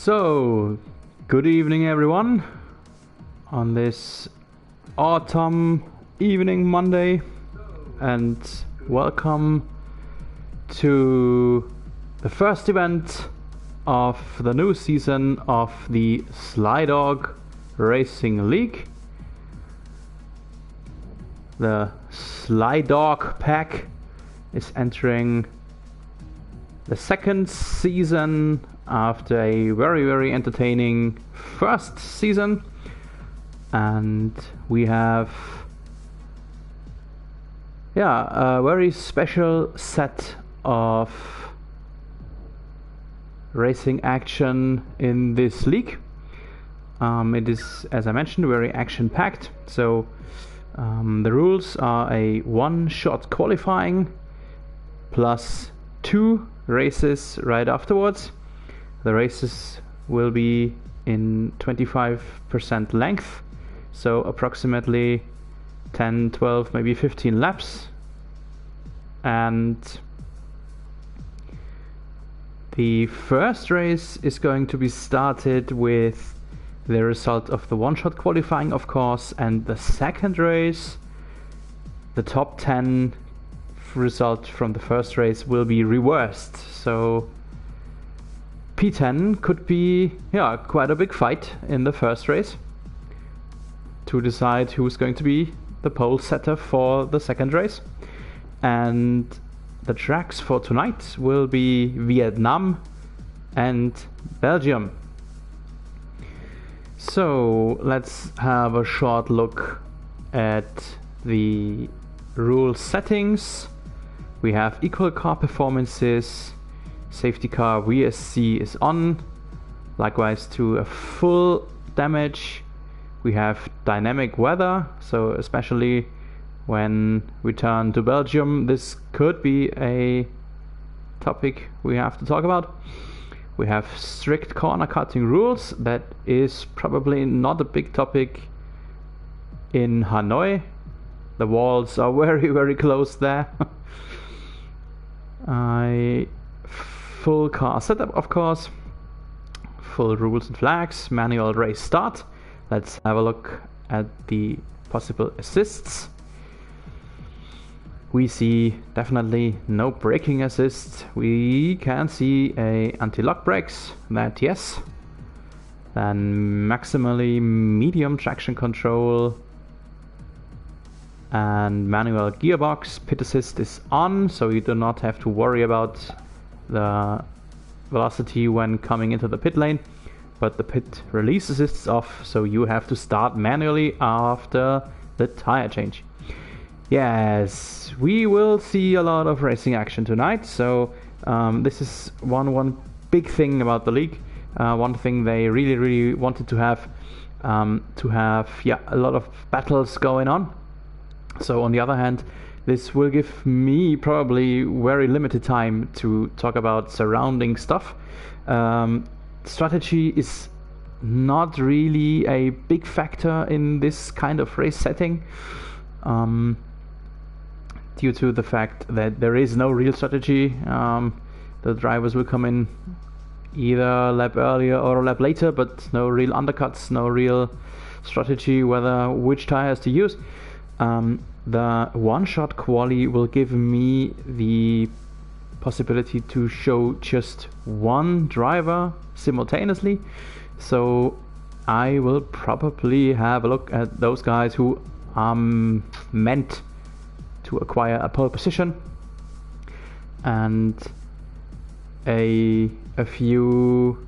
So, good evening everyone on this autumn evening Monday, and welcome to the first event of the new season of the Slydog Racing League. The Slydog pack is entering the second season after a very entertaining first season, and we have a very special set of racing action in this league. It is, as I mentioned, very action packed. So the rules are a one-shot qualifying plus 2 races right afterwards. The races will be in 25% length, so approximately 10, 12, maybe 15 laps. And the first race is going to be started with the result of the one-shot qualifying, of course, and the second race, the top 10 result from the first race will be reversed. So P10 could be quite a big fight in the first race to decide who's going to be the pole setter for the second race. And the tracks for tonight will be Vietnam and Belgium. So let's have a short look at the rule settings. We have equal car performances, safety car VSC is on, likewise to a full damage. We have dynamic weather, so especially when we turn to Belgium, this could be a topic we have to talk about. We have strict corner cutting rules. That is probably not a big topic in Hanoi. The walls are very close there. Full car setup, of course, full rules and flags, manual race start. Let's have a look at the possible assists. We see definitely no braking assist. We can see a anti-lock brakes, that yes. Then maximally medium traction control and manual gearbox. Pit assist is on, so you do not have to worry about the velocity when coming into the pit lane, but the pit release assist is off, so you have to start manually after the tire change. Yes, we will see a lot of racing action tonight. So this is one big thing about the league. One thing they really wanted to have a lot of battles going on. So on the other hand, this will give me probably very limited time to talk about surrounding stuff. Strategy is not really a big factor in this kind of race setting, due to the fact that there is no real strategy. The drivers will come in either a lap earlier or a lap later, but no real undercuts, no real strategy which tires to use. The one-shot quali will give me the possibility to show just one driver simultaneously, so I will probably have a look at those guys who are meant to acquire a pole position, and a few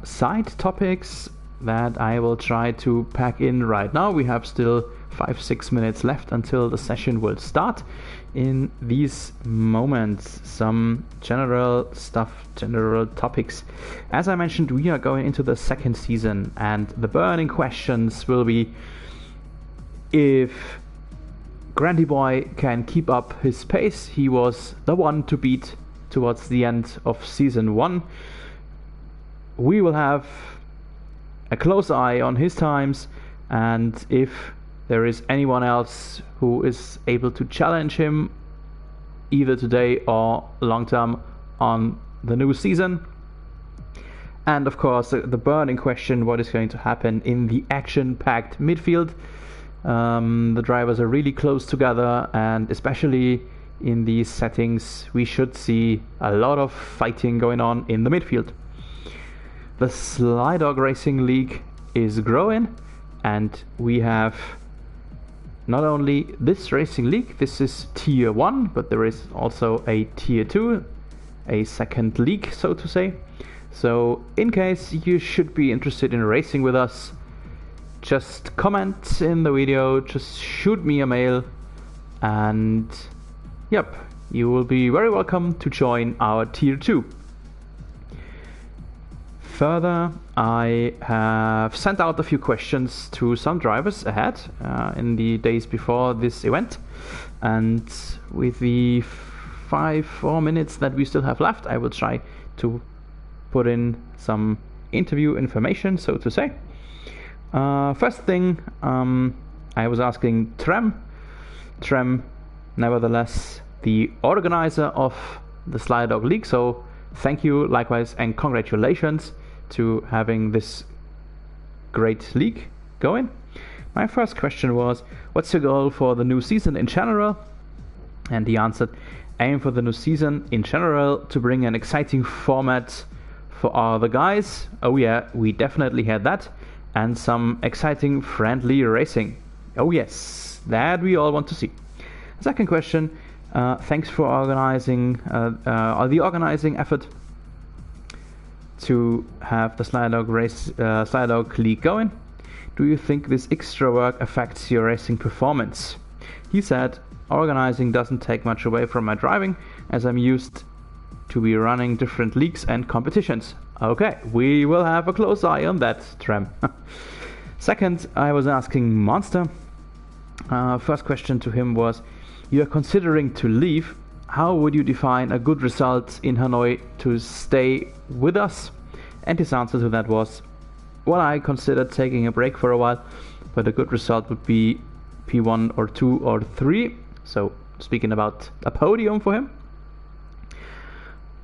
side topics that I will try to pack in right now. We have still 5-6 minutes left until the session will start. In these moments, some general topics. As I mentioned, we are going into the second season, and the burning questions will be if Grandy Boy can keep up his pace. He was the one to beat towards the end of season 1. We will have a close eye on his times, and if there is anyone else who is able to challenge him either today or long term on the new season, And of course, the burning question, what is going to happen in the action-packed midfield? The drivers are really close together, and especially in these settings, we should see a lot of fighting going on in the midfield. The Slydog Racing League is growing, and we have not only this racing league, this is tier 1, but there is also a tier 2, a second league, so to say. So in case you should be interested in racing with us, just comment in the video, just shoot me a mail, and yep, you will be very welcome to join our tier 2. Further, I have sent out a few questions to some drivers ahead in the days before this event, and with the 4 minutes that we still have left, I will try to put in some interview information, so to say. First thing, I was asking Trem, nevertheless, the organizer of the Slydog League, so thank you likewise and congratulations to having this great league going. My first question was, what's your goal for the new season in general? And he answered, aim for the new season in general to bring an exciting format for all the guys. Oh yeah, we definitely had that. And some exciting friendly racing. Oh yes, that we all want to see. Second question, thanks for organizing the organizing effort to have the Slydog League going. Do you think this extra work affects your racing performance? He said, organizing doesn't take much away from my driving, as I'm used to be running different leagues and competitions. Okay, we will have a close eye on that, Trem. Second, I was asking Monster. First question to him was, you are considering to leave. How would you define a good result in Hanoi to stay with us? And his answer to that was, well, I considered taking a break for a while, but a good result would be P1 or 2 or 3. So speaking about a podium for him.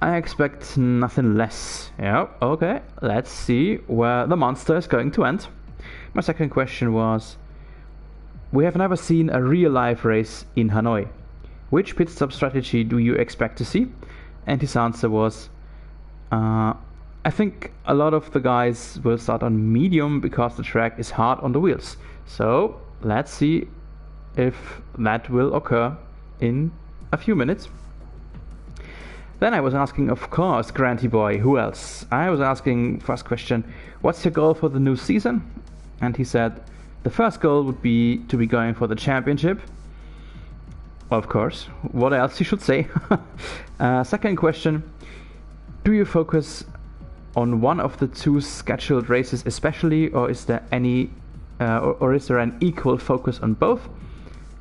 I expect nothing less. Yeah, okay, let's see where the monster is going to end. My second question was, we have never seen a real life race in Hanoi. Which pit stop strategy do you expect to see? And his answer was, I think a lot of the guys will start on medium because the track is hard on the wheels. So let's see if that will occur in a few minutes. Then I was asking, of course, Granty Boy, who else? I was asking, first question, what's your goal for the new season? And he said, the first goal would be to be going for the championship. Of course, what else you should say? Second question, do you focus on one of the 2 scheduled races especially, or is there any, or is there an equal focus on both?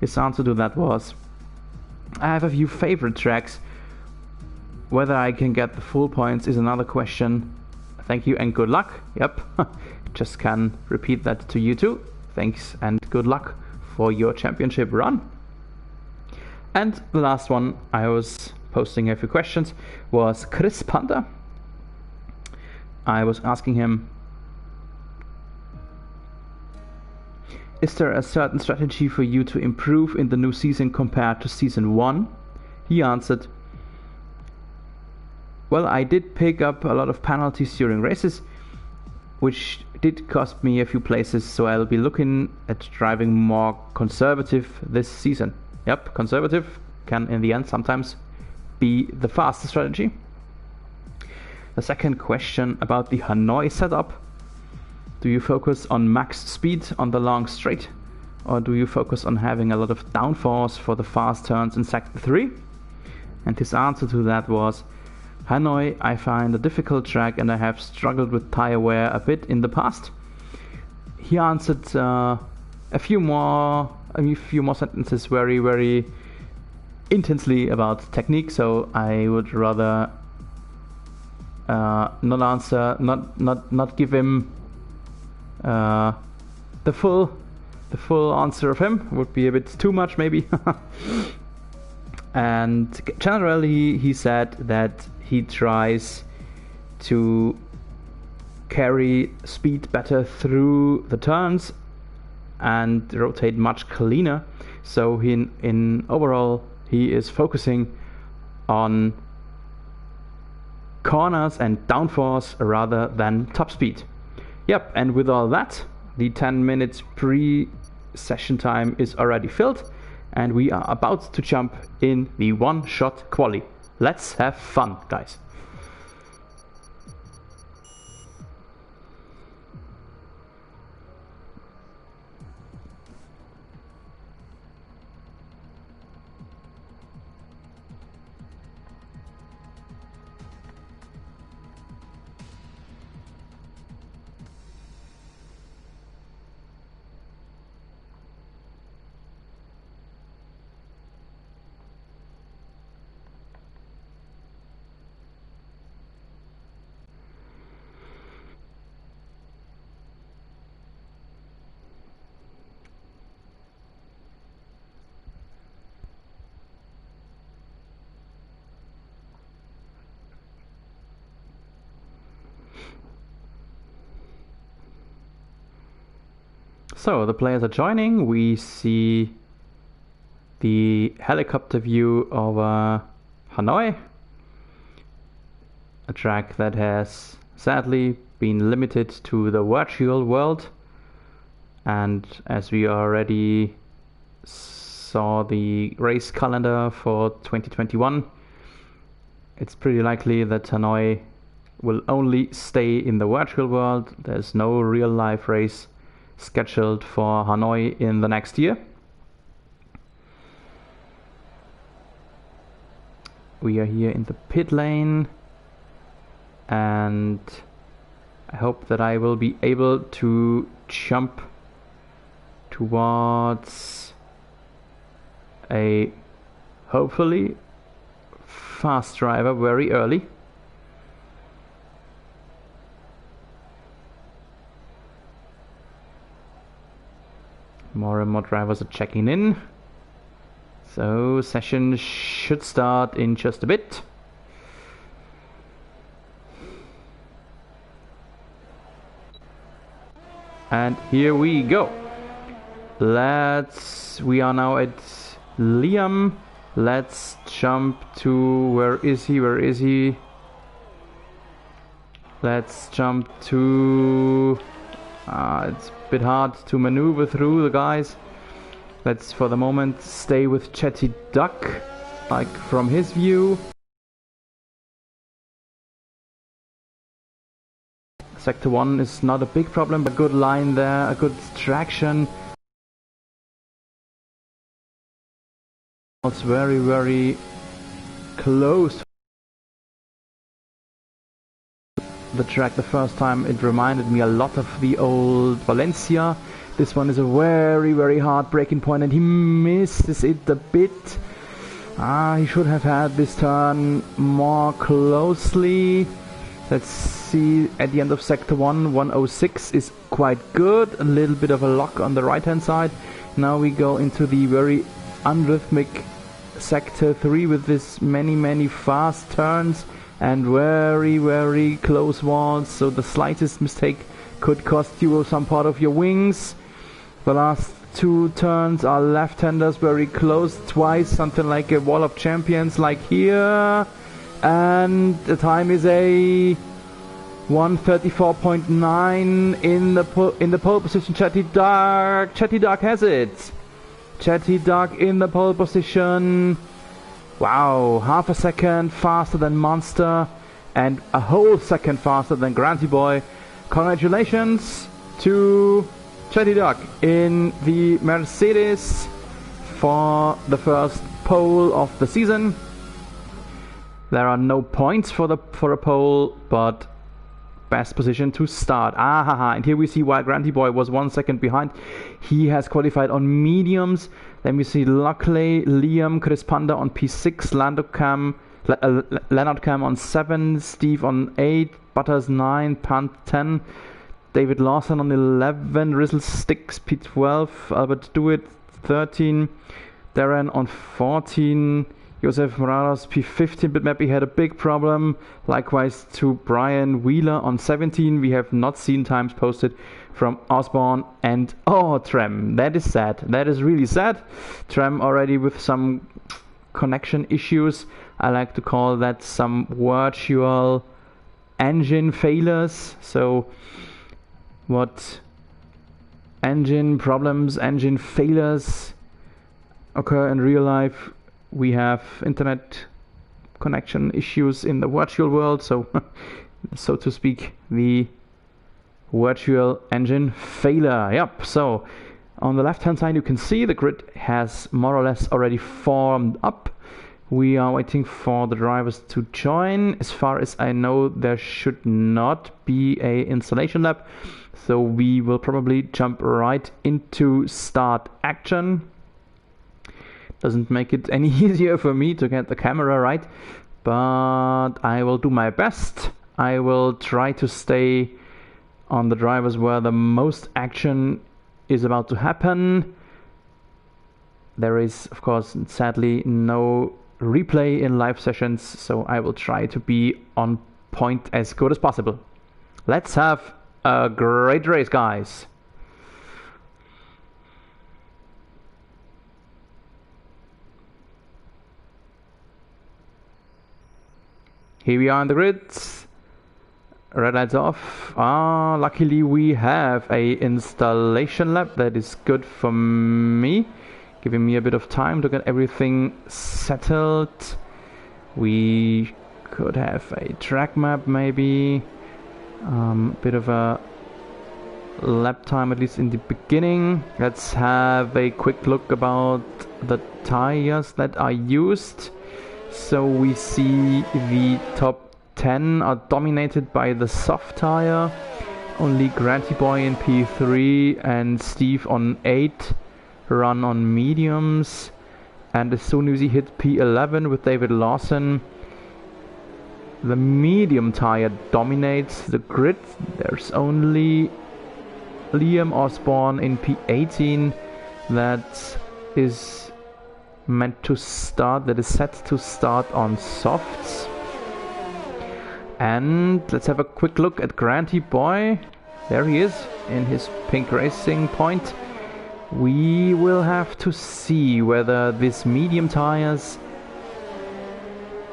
His answer to that was, I have a few favorite tracks. Whether I can get the full points is another question. Thank you and good luck. Yep, just can repeat that to you too. Thanks and good luck for your championship run. And the last one, I was posting a few questions, was Chris Panda. I was asking him, is there a certain strategy for you to improve in the new season compared to season 1? He answered, well, I did pick up a lot of penalties during races, which did cost me a few places, so I'll be looking at driving more conservative this season. Yep, conservative can in the end sometimes be the fastest strategy. The second question about the Hanoi setup. Do you focus on max speed on the long straight, or do you focus on having a lot of downforce for the fast turns in sector 3? And his answer to that was, Hanoi I find a difficult track and I have struggled with tire wear a bit in the past. He answered a few more sentences very intensely about technique, so I would rather not give him the full answer of him. Would be a bit too much maybe. And generally he said that he tries to carry speed better through the turns and rotate much cleaner. So in overall he is focusing on corners and downforce rather than top speed. Yep, and with all that, the 10 minutes pre-session time is already filled, and we are about to jump in the one-shot quali. Let's have fun, guys. So the players are joining. We see the helicopter view over Hanoi, a track that has sadly been limited to the virtual world, and as we already saw the race calendar for 2021, it's pretty likely that Hanoi will only stay in the virtual world. There's no real life race scheduled for Hanoi in the next year. We are here in the pit lane, and I hope that I will be able to jump towards a hopefully fast driver very early. More and more drivers are checking in, so session should start in just a bit. And here we go. We are now at Liam. Let's jump to, where is he? Let's jump to, it's a bit hard to maneuver through the guys. Let's for the moment stay with Slydog, like from his view. Sector 1 is not a big problem, but good line there, a good traction. It's very, very close to the track the first time. It reminded me a lot of the old Valencia. This one is a very, very hard braking point, and he misses it a bit. He should have had this turn more closely. Let's see, at the end of sector 1, 106 is quite good. A little bit of a lock on the right hand side. Now we go into the very unrhythmic sector 3 with this many fast turns and very, very close walls, so the slightest mistake could cost you some part of your wings. The last two turns are left-handers, very close, twice, something like a wall of champions like here, and the time is a 1:34.9 in the pole position. Slydog has it. Slydog in the pole position. Wow, half a second faster than Monster and a whole second faster than Granty Boy. Congratulations to Slydog in the Mercedes for the first pole of the season. There are no points for a pole, but best position to start. And here we see why Granty Boy was 1 second behind. He has qualified on mediums. Then we see Lockley, Liam, Chris Panda on P6, Leonard Cam on 7, Steve on 8, Butters 9, Pant 10, David Lawson on 11, Rizzle Sticks P12, Albert Dewitt 13, Darren on 14, Josef Morales P15 bitmap, he had a big problem. Likewise to Brian Wheeler on 17. We have not seen times posted from Osborne and Trem. That is sad. That is really sad. Trem already with some connection issues. I like to call that some virtual engine failures. So what engine problems, engine failures occur in real life, we have internet connection issues in the virtual world, so so to speak, the virtual engine failure. Yep, so on the left hand side you can see the grid has more or less already formed up. We are waiting for the drivers to join. As far as I know, there should not be a installation lab, so we will probably jump right into start action. Doesn't make it any easier for me to get the camera right, but I will do my best. I will try to stay on the drivers where the most action is about to happen. There is, of course, sadly no replay in live sessions, so I will try to be on point as good as possible. Let's have a great race, guys. Here we are in the grid. Red lights off. Luckily we have a installation lab. That is good for me, giving me a bit of time to get everything settled. We could have a track map maybe. Bit of a lap time at least in the beginning. Let's have a quick look about the tires that are used. So we see the top 10 are dominated by the soft tire. Only Granty Boy in P3 and Steve on 8 run on mediums. And as soon as he hit P11 with David Lawson, the medium tire dominates the grid. There's only Liam Osborne in P18 that is meant to start, that is set to start on softs. And let's have a quick look at Granty Boy. There he is in his pink racing point. We will have to see whether these medium tires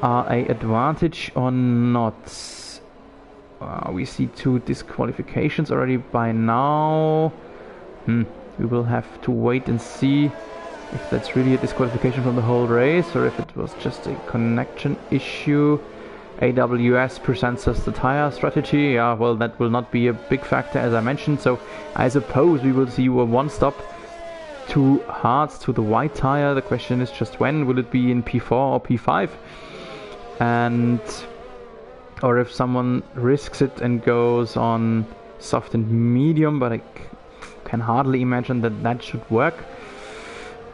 are an advantage or not. We see 2 disqualifications already by now. We will have to wait and see if that's really a disqualification from the whole race or if it was just a connection issue. AWS presents us the tire strategy. Yeah, well, that will not be a big factor as I mentioned, so I suppose we will see a one stop, 2 hards to the white tire. The question is just when. Will it be in P4 or P5? And or if someone risks it and goes on soft and medium, but I can hardly imagine that that should work.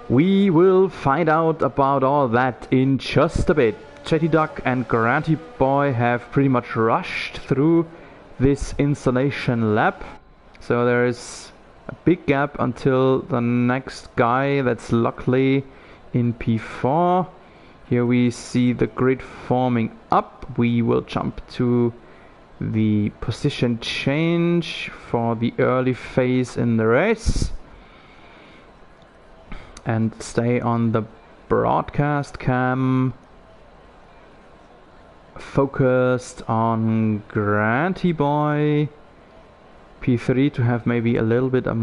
We will find out about all that in just a bit. Slydog and Granty Boy have pretty much rushed through this installation lab, so there is a big gap until the next guy, that's luckily in P4. Here we see the grid forming up. We will jump to the position change for the early phase in the race and stay on the broadcast cam focused on Granty Boy. P3 to have maybe a little bit of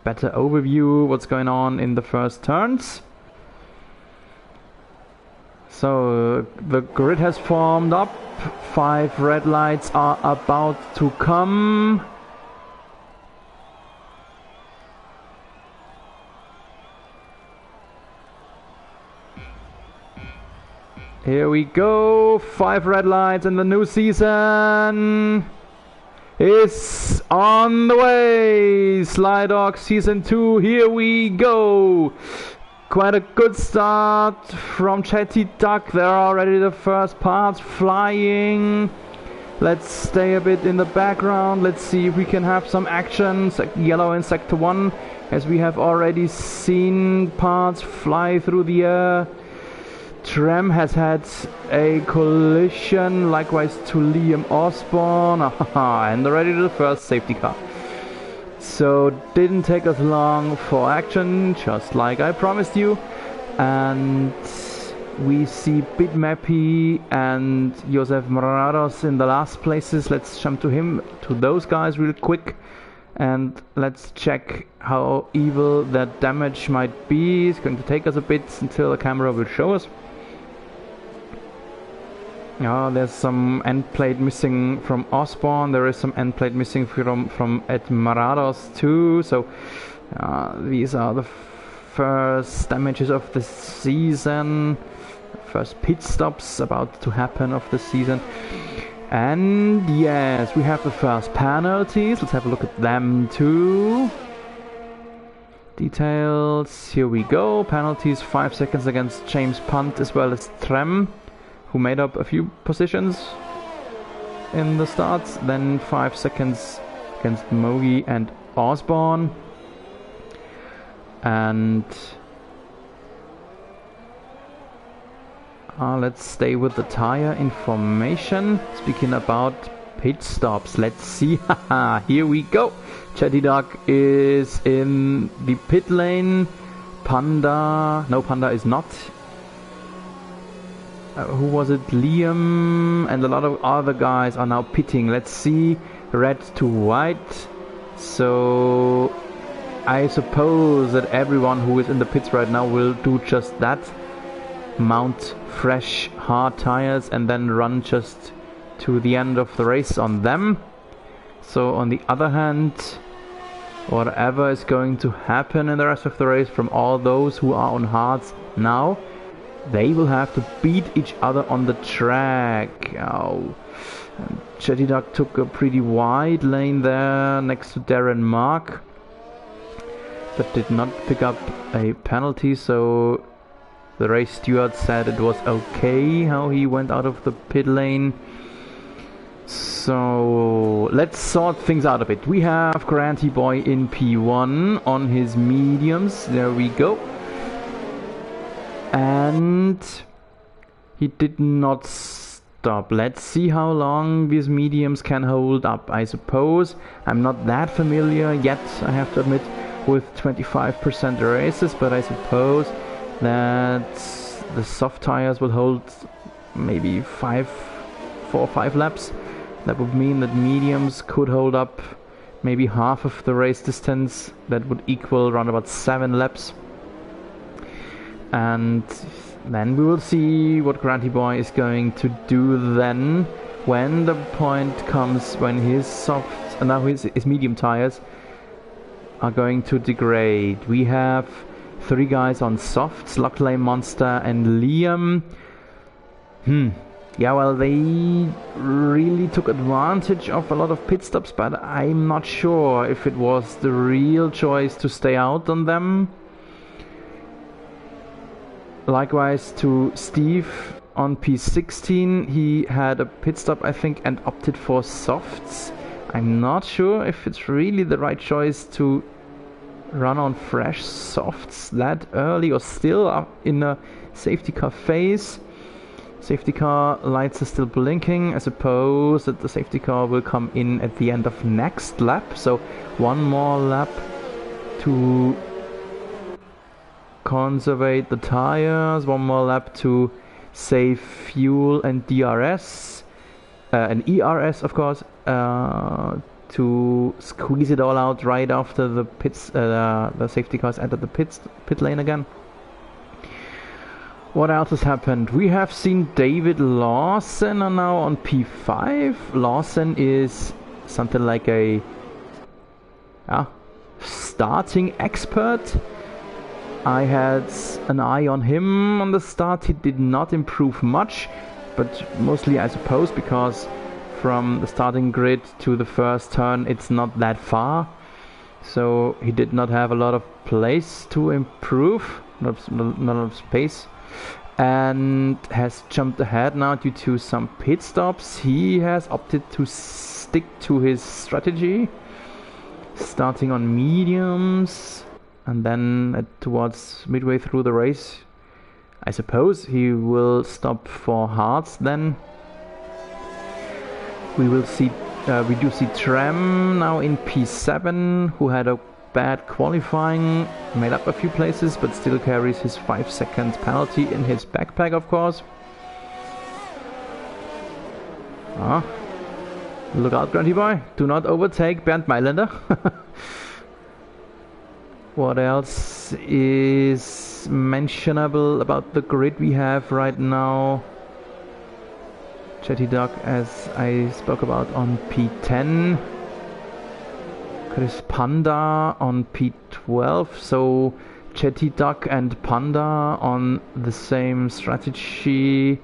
better overview what's going on in the first turns. So the grid has formed up. 5 red lights are about to come. Here we go, 5 red lights, and the new season is on the way. Slydog Season 2, here we go. Quite a good start from Chetty Duck. There are already the first parts flying. Let's stay a bit in the background. Let's see if we can have some action. Yellow in sector 1, as we have already seen parts fly through the air. Trem has had a collision, likewise to Liam Osborne. And already the first safety car. So didn't take us long for action, just like I promised you. And we see Bitmappy and Josef Morados in the last places. Let's jump to those guys real quick, and let's check how evil that damage might be. It's going to take us a bit until the camera will show us. There's some end plate missing from Osborne. There is some end plate missing from Ed Morados too. So these are the first damages of the season. First pit stops about to happen of the season. And yes, we have the first penalties. Let's have a look at them too. Details, here we go. Penalties, 5 seconds against James Punt as well as Trem, who made up a few positions in the starts. Then 5 seconds against Mogi and Osborne. And let's stay with the tire information. Speaking about pit stops, let's see. Here we go. Slydog is in the pit lane. Panda is not. Who was it? Liam and a lot of other guys are now pitting. Let's see. Red to white. So I suppose that everyone who is in the pits right now will do just that. Mount fresh hard tires and then run just to the end of the race on them. So on the other hand, whatever is going to happen in the rest of the race from all those who are on hards now, they will have to beat each other on the track. Slydog took a pretty wide lane there next to Darren Mark, but did not pick up a penalty, so the race steward said it was okay how he went out of the pit lane. So let's sort things out a bit. We have Granty Boy in P1 on his mediums. There we go. And he did not stop. Let's see how long these mediums can hold up. I suppose I'm not that familiar yet, I have to admit, with 25% races, but I suppose that the soft tires will hold maybe 4 or 5 laps. That would mean that mediums could hold up maybe half of the race distance. That would equal around about 7 laps. And then we will see what Granty Boy is going to do then, when the point comes when his soft and now his medium tires are going to degrade. We have 3 guys on softs, Lockley, Monster and Liam. Yeah, well, they really took advantage of a lot of pit stops, but I'm not sure if it was the real choice to stay out on them. Likewise to Steve on P16, he had a pit stop, I think, and opted for softs. I'm not sure if it's really the right choice to run on fresh softs that early, or still in a safety car phase. Safety car lights are still blinking. I suppose that the safety car will come in at the end of next lap, so one more lap to conserve the tires, one more lap to save fuel and DRS and ERS, of course, to squeeze it all out right after the safety cars enter the pit lane again. What else has happened? We have seen David Lawson now on P5. Lawson is something like a starting expert. I had an eye on him on the start. He did not improve much, but mostly I suppose because from the starting grid to the first turn it's not that far, so he did not have a lot of place to improve, not a lot of space. and has jumped ahead now due to some pit stops. He has opted to stick to his strategy, starting on mediums and then towards midway through the race I suppose he will stop for hards. Then we will see we do see Trem now in P7, who had a bad qualifying, made up a few places, but still carries his 5-second penalty in his backpack, of course. Look out, Grunty Boy, do not overtake Bernd Mailänder. What else is mentionable about the grid we have right now? Slydog, as I spoke about, on P10. Chris Panda on P12, so Slydog and Panda on the same strategy.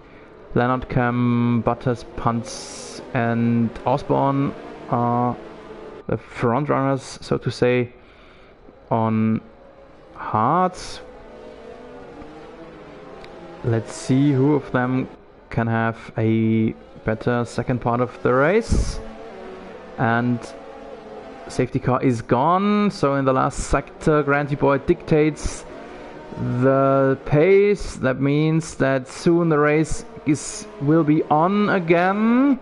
Leonard Cam, Butters, Punts and Osborne are the front runners, so to say, on hards. Let's see who of them can have a better second part of the race. And safety car is gone, so in the last sector Granty Boy dictates the pace. That means that soon the race will be on again.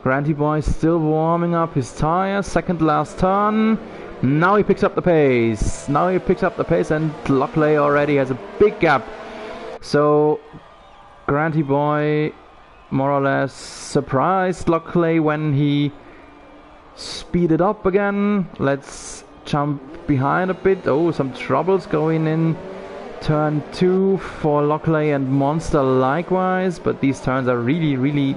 Granty Boy still warming up his tires, second last turn. Now he picks up the pace. And Lockley already has a big gap. So Granty Boy more or less surprised Lockley when he speeded up again. Let's jump behind a bit. Oh, some troubles going in turn 2 for Lockley and Monster likewise, but these turns are really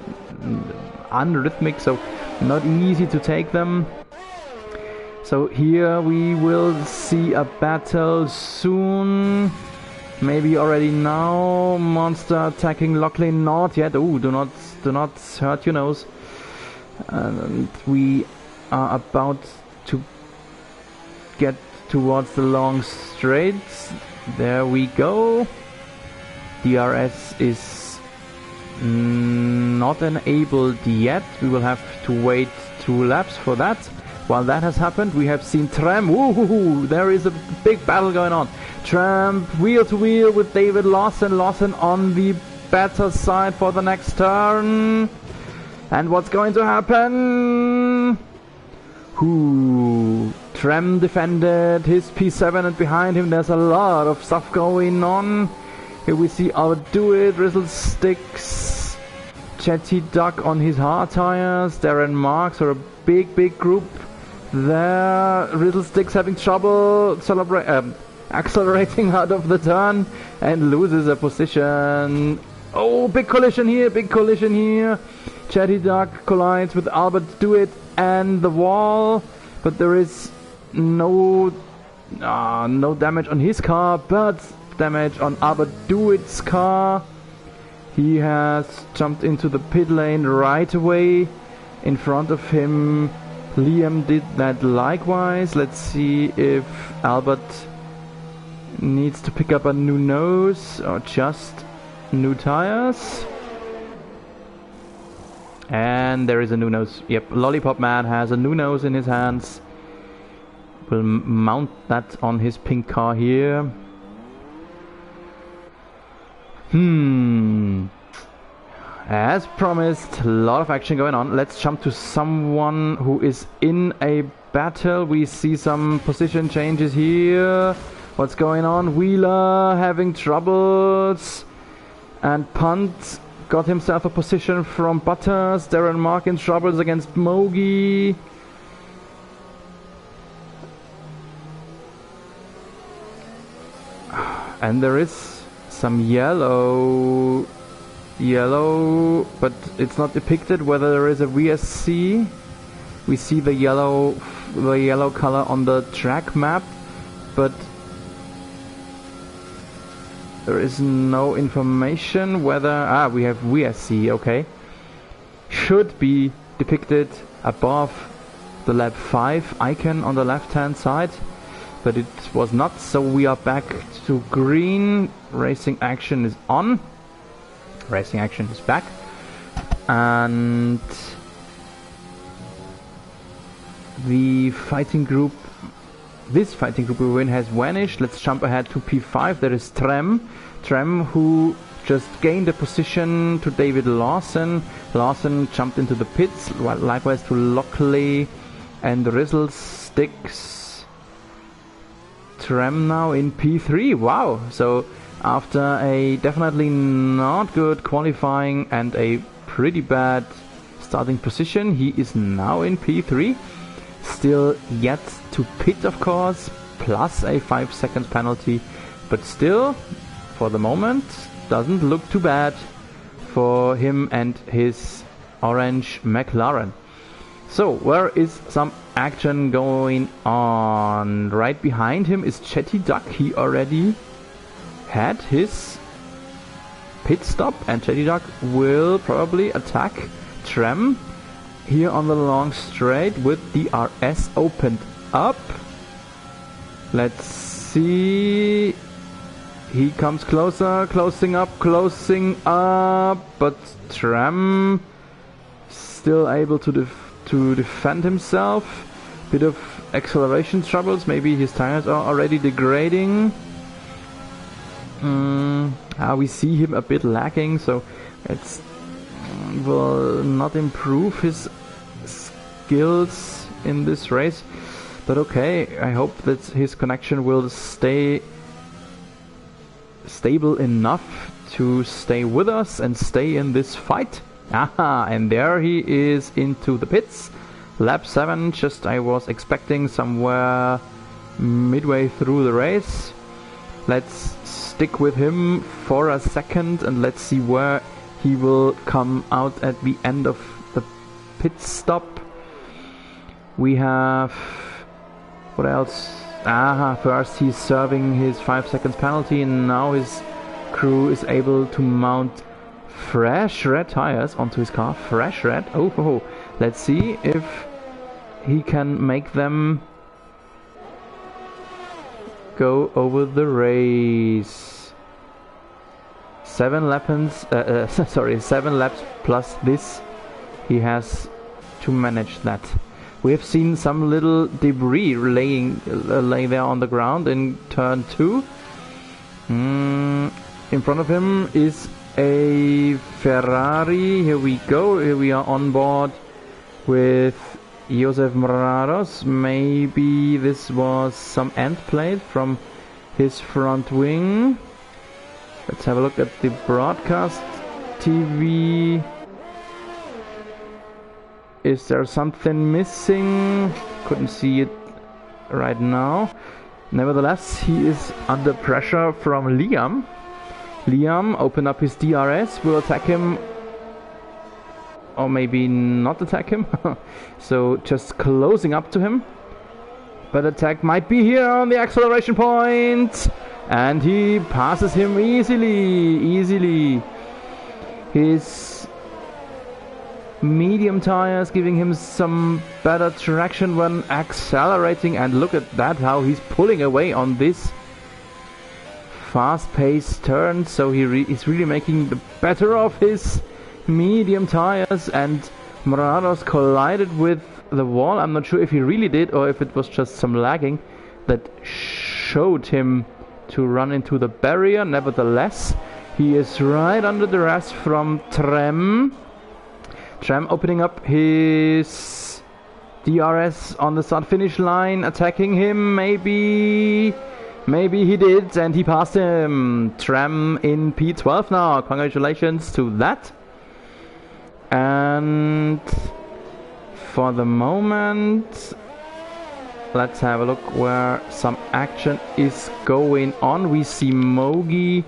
unrhythmic, so not easy to take them. So here we will see a battle soon, maybe already now. Monster attacking Lockley, not yet. Oh, do not hurt your nose. And we are about to get towards the long straights. There we go. DRS is not enabled yet. We will have to wait 2 laps for that. While that has happened, we have seen Trem. Woohoo! There is a big battle going on. Trem wheel to wheel with David Lawson. Lawson on the better side for the next turn. And what's going to happen? Trem defended his P7, and behind him there's a lot of stuff going on. Here we see Outdo It, Rizzle Sticks, Slydog on his hard tires, Darren Marks, or a big group there. Rizzle Sticks having trouble accelerating out of the turn and loses a position. Oh, big collision here. Slydog collides with Albert Do It and the wall, but there is no damage on his car, but damage on Albert Do It's car. He has jumped into the pit lane right away. In front of him, Liam did that likewise. Let's see if Albert needs to pick up a new nose or just new tires. And there is a new nose. Yep, Lollipop Man has a new nose in his hands. Will mount that on his pink car here. As promised, a lot of action going on. Let's jump to someone who is in a battle. We see some position changes here. What's going on? Wheeler having troubles. And Punt got himself a position from Butters. Darren Mark in troubles against Mogi. And there is some yellow, but it's not depicted whether there is a VSC. We see the yellow color on the track map, but there is no information whether... we have VSC, okay. Should be depicted above the lap 5 icon on the left hand side, but it was not, so we are back to green. Racing action is on. racing action is back. And the fighting group, this fighting group we win has vanished. Let's jump ahead to P5. There is Trem, who just gained a position to David Lawson. Lawson jumped into the pits, likewise to Lockley and Rizzle Sticks. Trem now in P3. Wow! So after a definitely not good qualifying and a pretty bad starting position, he is now in P3. Still yet to pit, of course, plus a 5 seconds penalty, but still, for the moment, doesn't look too bad for him and his orange McLaren. So, where is some action going on? Right behind him is Chetty Duck. He already had his pit stop, and Chetty Duck will probably attack Trem here on the long straight with DRS opened up. Let's see. He comes closer, closing up, but Trem still able to defend himself. Bit of acceleration troubles, maybe his tires are already degrading. We see him a bit lagging, so it's will not improve his skills in this race. But okay, I hope that his connection will stay stable enough to stay with us and stay in this fight. Aha, and there he is into the pits. Lap 7, just I was expecting somewhere midway through the race. Let's stick with him for a second and let's see where he will come out at the end of the pit stop. We have... what else? First he's serving his 5 seconds penalty, and now his crew is able to mount fresh red tires onto his car. Fresh red. Oh. Let's see if he can make them go over the race. 7 laps. 7 laps plus this. He has to manage that. We have seen some little debris lay there on the ground in turn 2. In front of him is a Ferrari. Here we go. Here we are on board with Josef Morados. Maybe this was some end plate from his front wing. Let's have a look at the broadcast TV. Is there something missing? Couldn't see it right now. Nevertheless, he is under pressure from Liam. Liam opened up his DRS, will attack him, or maybe not attack him. So just closing up to him. But attack might be here on the acceleration point, and he passes him easily. His medium tires giving him some better traction when accelerating, and look at that, how he's pulling away on this fast-paced turn. So he's really making the better of his medium tires, and Morados collided with the wall. I'm not sure if he really did or if it was just some lagging that showed him to run into the barrier. Nevertheless, he is right under the rest from Trem. Trem opening up his DRS on the start-finish line, attacking him. Maybe he did, and he passed him. Trem in P12 now. Congratulations to that. And for the moment, let's have a look where some action is going on. We see Mogi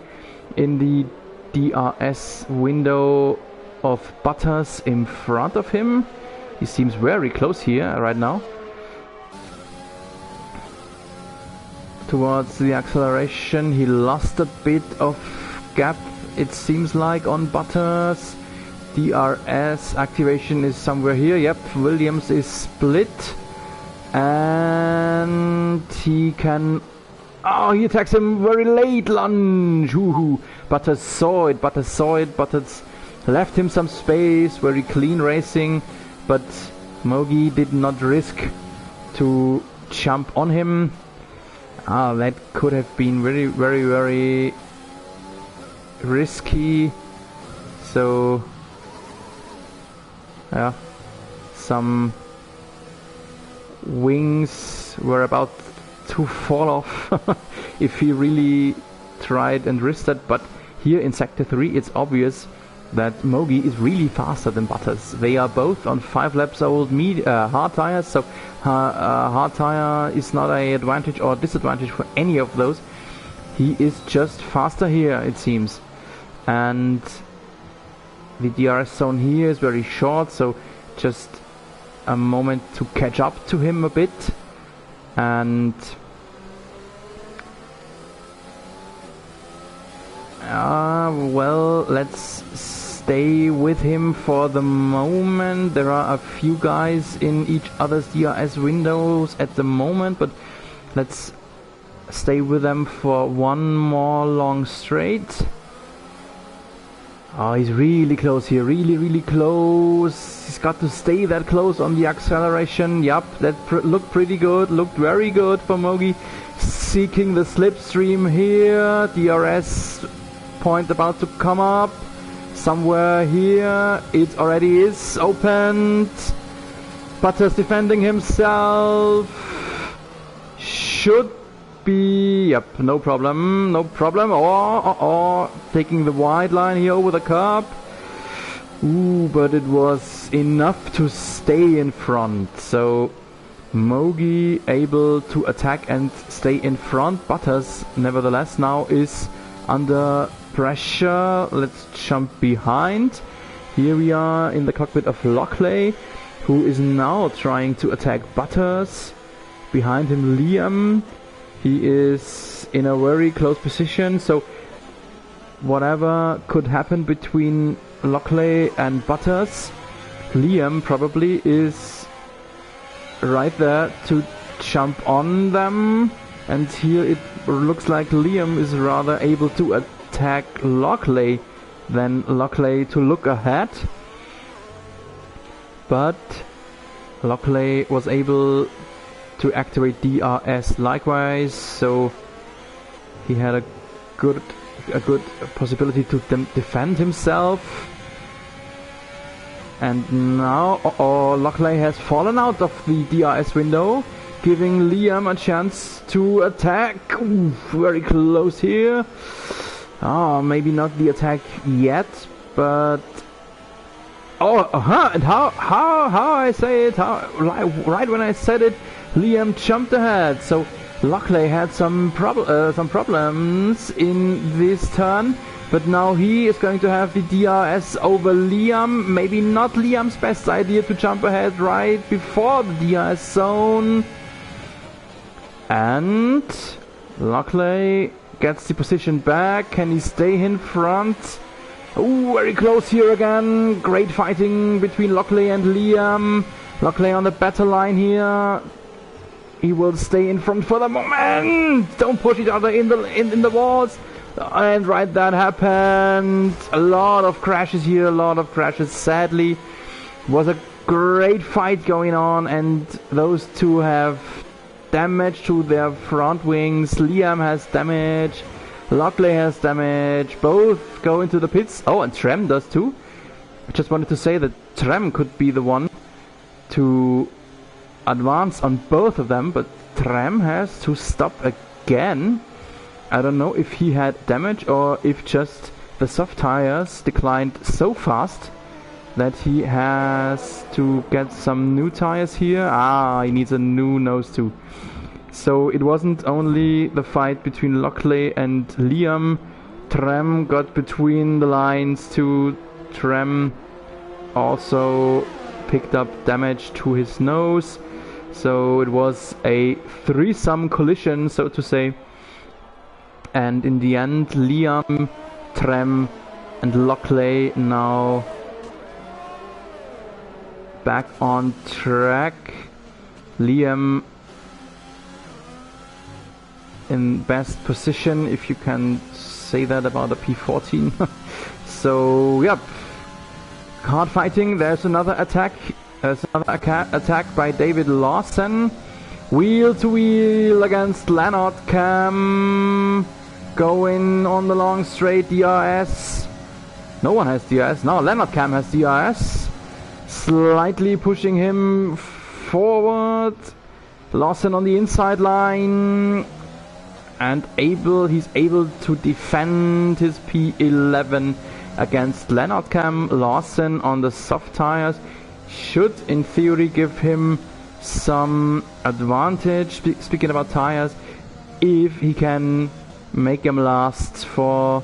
in the DRS window of Butters in front of him. He seems very close here right now towards the acceleration. He lost a bit of gap, it seems like, on Butters. DRS activation is somewhere here. Yep, Williams is split, and he can Oh, he attacks him very late. Lunge. Hoo-hoo. Butters saw it. Butters left him some space. Very clean racing. But Mogi did not risk to jump on him. That could have been very, very, very risky. So, yeah, some wings were about to fall off if he really tried and risked it. But here in Sector 3 it's obvious that Mogi is really faster than Butters. They are both on 5 laps old hard tires, so hard tire is not an advantage or disadvantage for any of those. He is just faster here, it seems. And the DRS zone here is very short, so just a moment to catch up to him a bit. And well, let's stay with him for the moment. There are a few guys in each other's DRS windows at the moment, but let's stay with them for one more long straight. Oh, he's really close here, really close. He's got to stay that close on the acceleration. Yup, that looked pretty good, looked very good for Mogi. Seeking the slipstream here. DRS point about to come up. Somewhere here, it already is opened. Butters defending himself. Should be, yep, no problem. Or taking the wide line here over the curb. Ooh, but it was enough to stay in front. So Mogi able to attack and stay in front. Butters, nevertheless, now is under pressure. Let's jump behind. Here we are in the cockpit of Lockley, who is now trying to attack Butters. Behind him, Liam. He is in a very close position, so whatever could happen between Lockley and Butters, Liam probably is right there to jump on them. And here it looks like Liam is rather able to attack Lockley than Lockley to look ahead. But Lockley was able to activate DRS likewise, so he had a good possibility to defend himself. And now Lockley has fallen out of the DRS window, giving Liam a chance to attack. Ooh, very close here. Maybe not the attack yet, but and how I say it, right when I said it, Liam jumped ahead. So Lockley had some problems in this turn, but now he is going to have the DRS over Liam. Maybe not Liam's best idea to jump ahead right before the DRS zone. And Lockley gets the position back. Can he stay in front? Oh, very close here again. Great fighting between Lockley and Liam. Lockley on the better line here. He will stay in front for the moment. Don't push each other in the walls. And right, that happened. A lot of crashes here, a lot of crashes. Sadly, it was a great fight going on, and those two have damage to their front wings. Liam has damage. Lockley has damage. Both go into the pits. Oh, and Trem does too. I just wanted to say that Trem could be the one to advance on both of them, but Trem has to stop again. I don't know if he had damage or if just the soft tires declined so fast that he has to get some new tires here. He needs a new nose too. So it wasn't only the fight between Lockley and Liam. Trem got between the lines too. Trem also picked up damage to his nose. So it was a threesome collision, so to say. And in the end, Liam, Trem and Lockley now back on track. Liam in best position, if you can say that about a P14. So, yep. Hard fighting. There's another attack. There's another attack by David Lawson. Wheel to wheel against Leonard Cam. Going on the long straight DRS. No one has DRS. No, Leonard Cam has DRS. Slightly pushing him forward. Lawson on the inside line. And he's able to defend his P11 against Leonard Cam. Lawson on the soft tires should in theory give him some advantage. Speaking about tires, if he can make them last for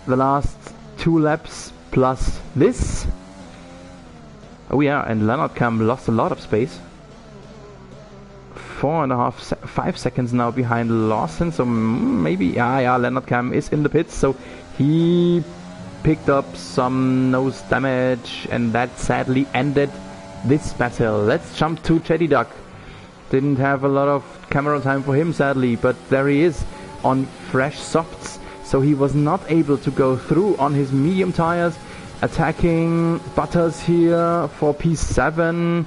the last 2 laps plus this. Oh yeah, and Leonard Cam lost a lot of space. 5 seconds now behind Lawson, so maybe, yeah, Leonard Cam is in the pits, so he picked up some nose damage, and that sadly ended this battle. Let's jump to Slydog. Didn't have a lot of camera time for him, sadly, but there he is on fresh softs, so he was not able to go through on his medium tires. Attacking Butters here for P7.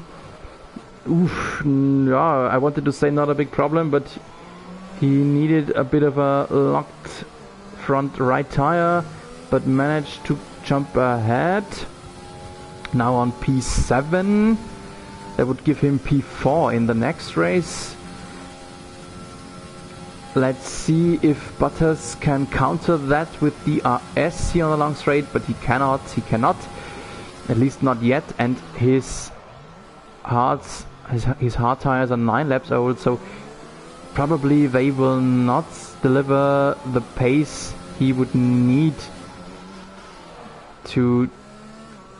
Oof, yeah, I wanted to say not a big problem, but he needed a bit of a locked front right tire, but managed to jump ahead. Now on P7, that would give him P4 in the next race. Let's see if Butters can counter that with DRS here on the long straight, but he cannot, at least not yet, and his hard tires are 9 laps old, so probably they will not deliver the pace he would need to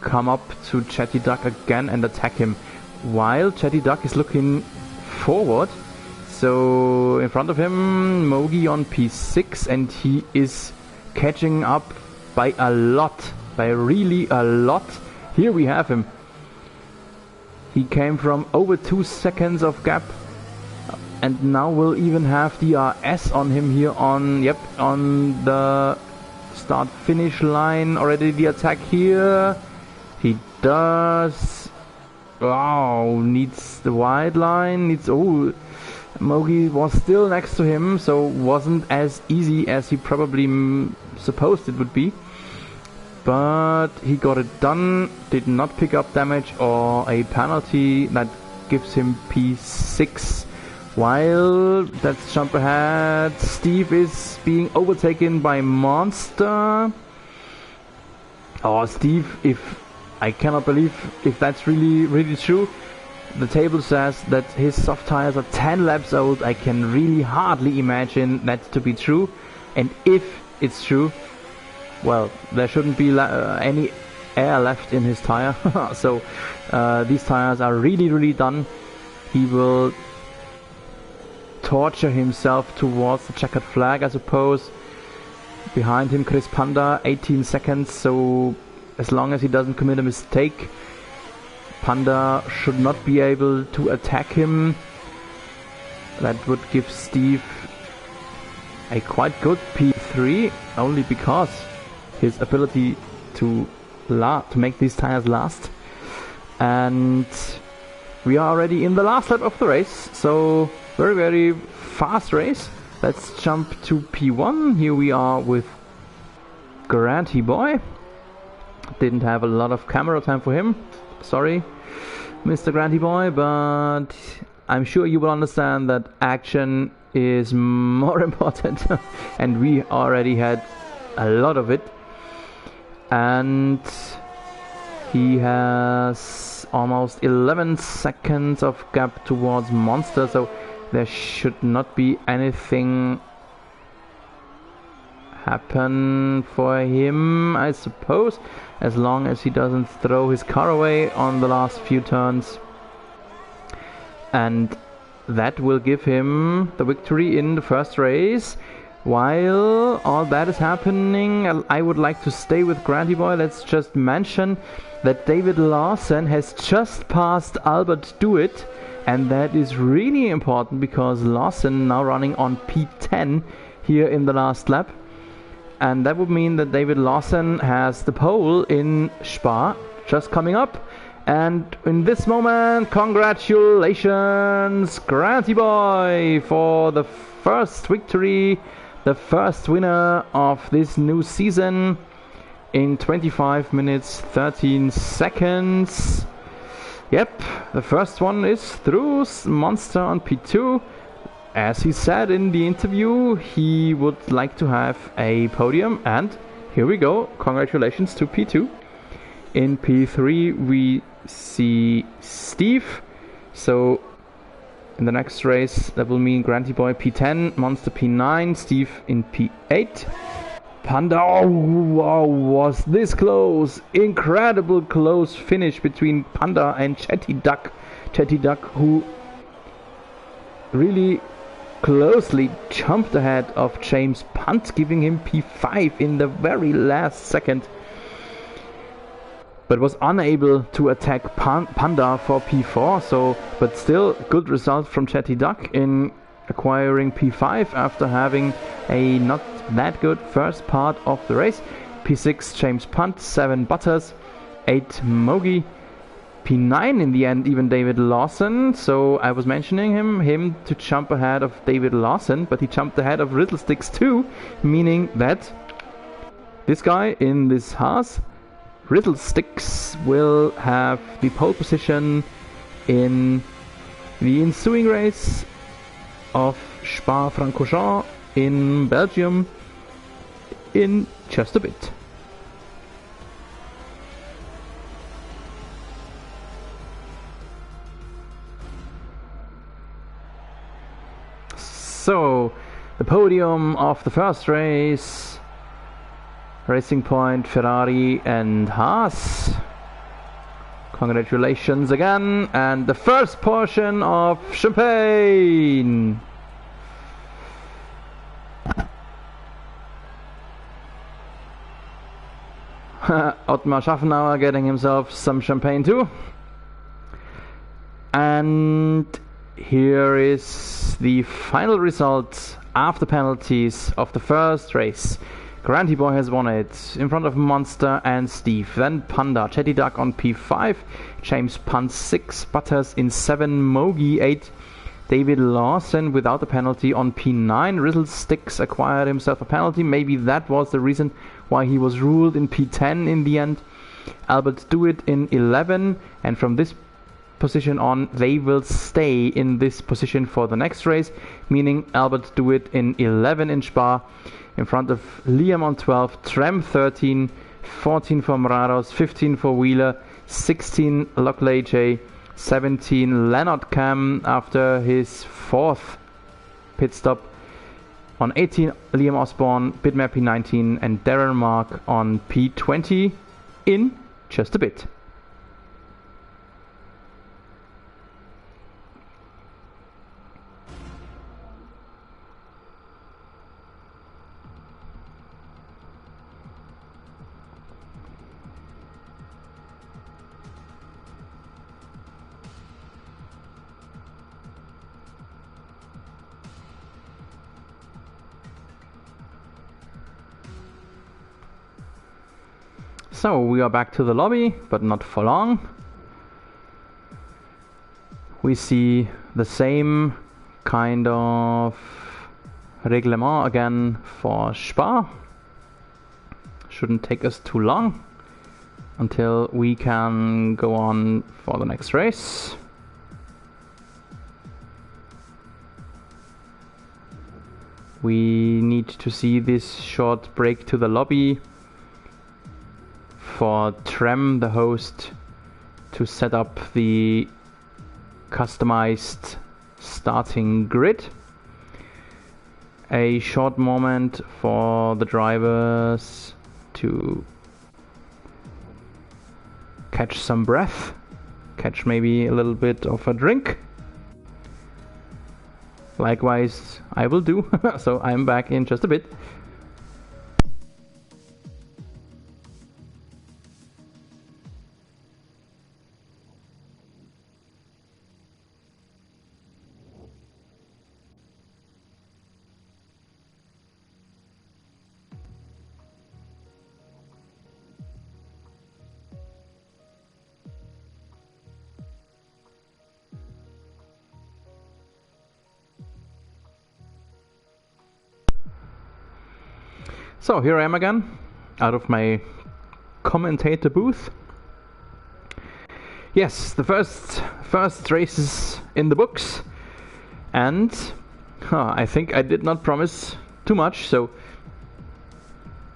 come up to Slydog again and attack him, while Slydog is looking forward. So in front of him, Mogi on P6, and he is catching up by a lot, by really a lot. Here we have him. He came from over 2 seconds of gap, and now we'll even have DRS on him here on the start-finish line. Already the attack here. He does. Wow, needs the wide line. Mogi was still next to him, so wasn't as easy as he probably supposed it would be. But he got it done, did not pick up damage or a penalty. That gives him P6. While, let's jump ahead, Steve is being overtaken by Monster. Oh, Steve, I cannot believe if that's really true. The table says that his soft tires are 10 laps old. I can really hardly imagine that to be true. And if it's true, well, there shouldn't be any air left in his tire. So these tires are really done. He will torture himself towards the checkered flag, I suppose. Behind him, Chris Panda, 18 seconds. So as long as he doesn't commit a mistake, Panda should not be able to attack him. That would give Steve a quite good P3, only because his ability to make these tires last. And we are already in the last lap of the race, so very fast race. Let's jump to P1. Here we are with Granty Boy. Didn't have a lot of camera time for him. Sorry, Mr. Granty Boy, but I'm sure you will understand that action is more important, and we already had a lot of it. And he has almost 11 seconds of gap towards Monster, so there should not be anything happen for him, I suppose, as long as he doesn't throw his car away on the last few turns. And that will give him the victory in the first race. While all that is happening, I would like to stay with Granty Boy. Let's just mention that David Lawson has just passed Albert Dewitt And that is really important because Lawson now running on P10 here in the last lap. And that would mean that David Lawson has the pole in Spa just coming up. And in this moment, congratulations, Granty Boy, for the first victory, the first winner of this new season in 25 minutes 13 seconds. Yep, the first one is through. Monster on P2. As he said in the interview, he would like to have a podium, and here we go. Congratulations to P2. In P3 we see Steve. So in the next race that will mean Granty Boy P10, Monster P9, Steve in P8. Panda, oh wow, was this close! Incredible close finish between Panda and Chetty Duck. Chetty Duck, who really closely jumped ahead of James Punt, giving him P5 in the very last second, but was unable to attack Panda for P4. But still, good result from Chetty Duck in acquiring P5 after having a not that good first part of the race. P6 James Punt, 7 Butters, 8 Mogi, P9 in the end even David Lawson. So I was mentioning him to jump ahead of David Lawson, but he jumped ahead of Riddlesticks too, meaning that this guy in this Haas, Riddlesticks, will have the pole position in the ensuing race of Spa-Francorchamps in Belgium in just a bit. So, the podium of the first race, Racing Point, Ferrari and Haas. Congratulations again, and the first portion of champagne. Ottmar Schaffenauer getting himself some champagne too. And here is the final result after penalties of the first race. Granty Boy has won it in front of Monster and Steve. Then Panda, Chetty Duck on P5, James Punt 6, Butters in 7, Mogi 8, David Lawson without a penalty on P9. Riddlesticks acquired himself a penalty. Maybe that was the reason why he was ruled in P10 in the end. Albert Dewitt in 11, and from this position on they will stay in this position for the next race, meaning Albert Dewitt in 11 in Spa, in front of Liam on 12, Trem 13, 14 for Morados, 15 for Wheeler, 16 Lockley J, 17 Leonard Cam after his fourth pit stop, on 18 Liam Osborne, Bitmap P19 and Darren Mark on P20 in just a bit. So we are back to the lobby, but not for long. We see the same kind of reglement again for Spa. Shouldn't take us too long until we can go on for the next race. We need to see this short break to the lobby for Trem, the host, to set up the customized starting grid. A short moment for the drivers to catch some breath, catch maybe a little bit of a drink. Likewise, I will do. So I'm back in just a bit. So here I am again, out of my commentator booth. Yes, the first races in the books, and I think I did not promise too much, so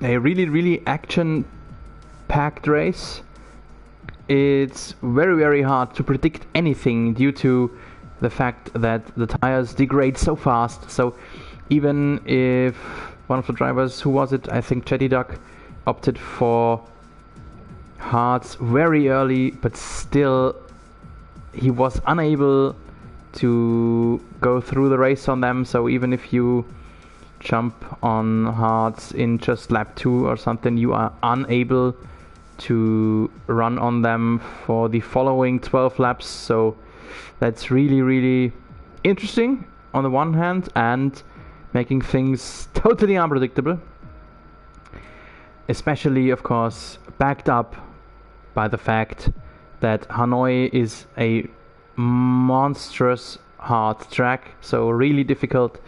a really action-packed race. It's very hard to predict anything due to the fact that the tires degrade so fast. So even if one of the drivers, who was it? I think Slydog, opted for hards very early, but still he was unable to go through the race on them. So even if you jump on hards in just lap 2 or something, you are unable to run on them for the following 12 laps. So that's really interesting on the one hand, and making things totally unpredictable, especially of course backed up by the fact that Hanoi is a monstrous hard track, so really difficult.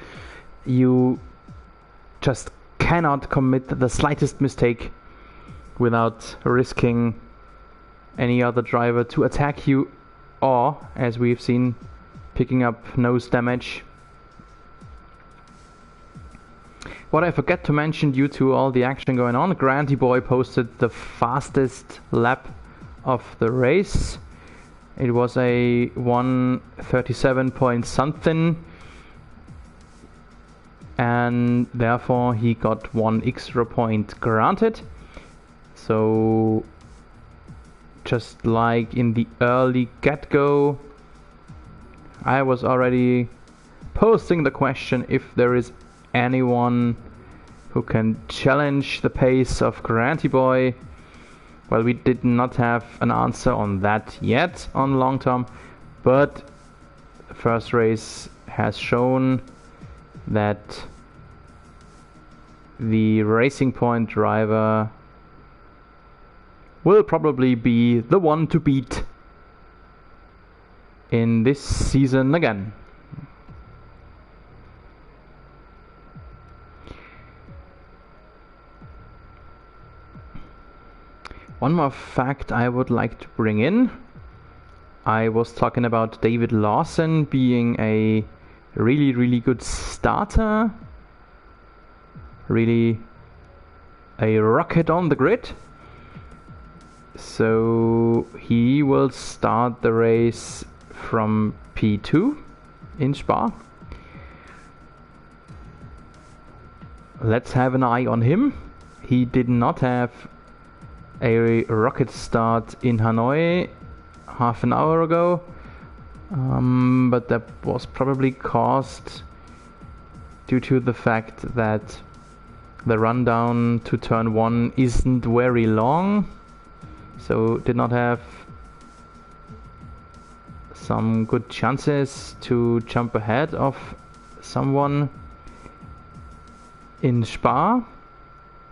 You just cannot commit the slightest mistake without risking any other driver to attack you, or, as we've seen, picking up nose damage. What I forgot to mention, due to all the action going on, Granty Boy posted the fastest lap of the race. It was a 1:37 point something, and therefore he got 1 extra point granted. So just like in the early get-go, I was already posting the question if there is anyone who can challenge the pace of Granty Boy. Well, we did not have an answer on that yet on long term, but the first race has shown that the Racing Point driver will probably be the one to beat in this season again. One more fact I would like to bring in. I was talking about David Lawson being a really good starter. Really a rocket on the grid. So he will start the race from P2 in Spa. Let's have an eye on him. He did not have a rocket start in Hanoi half an hour ago, but that was probably caused due to the fact that the rundown to turn 1 isn't very long, so did not have some good chances to jump ahead of someone in Spa.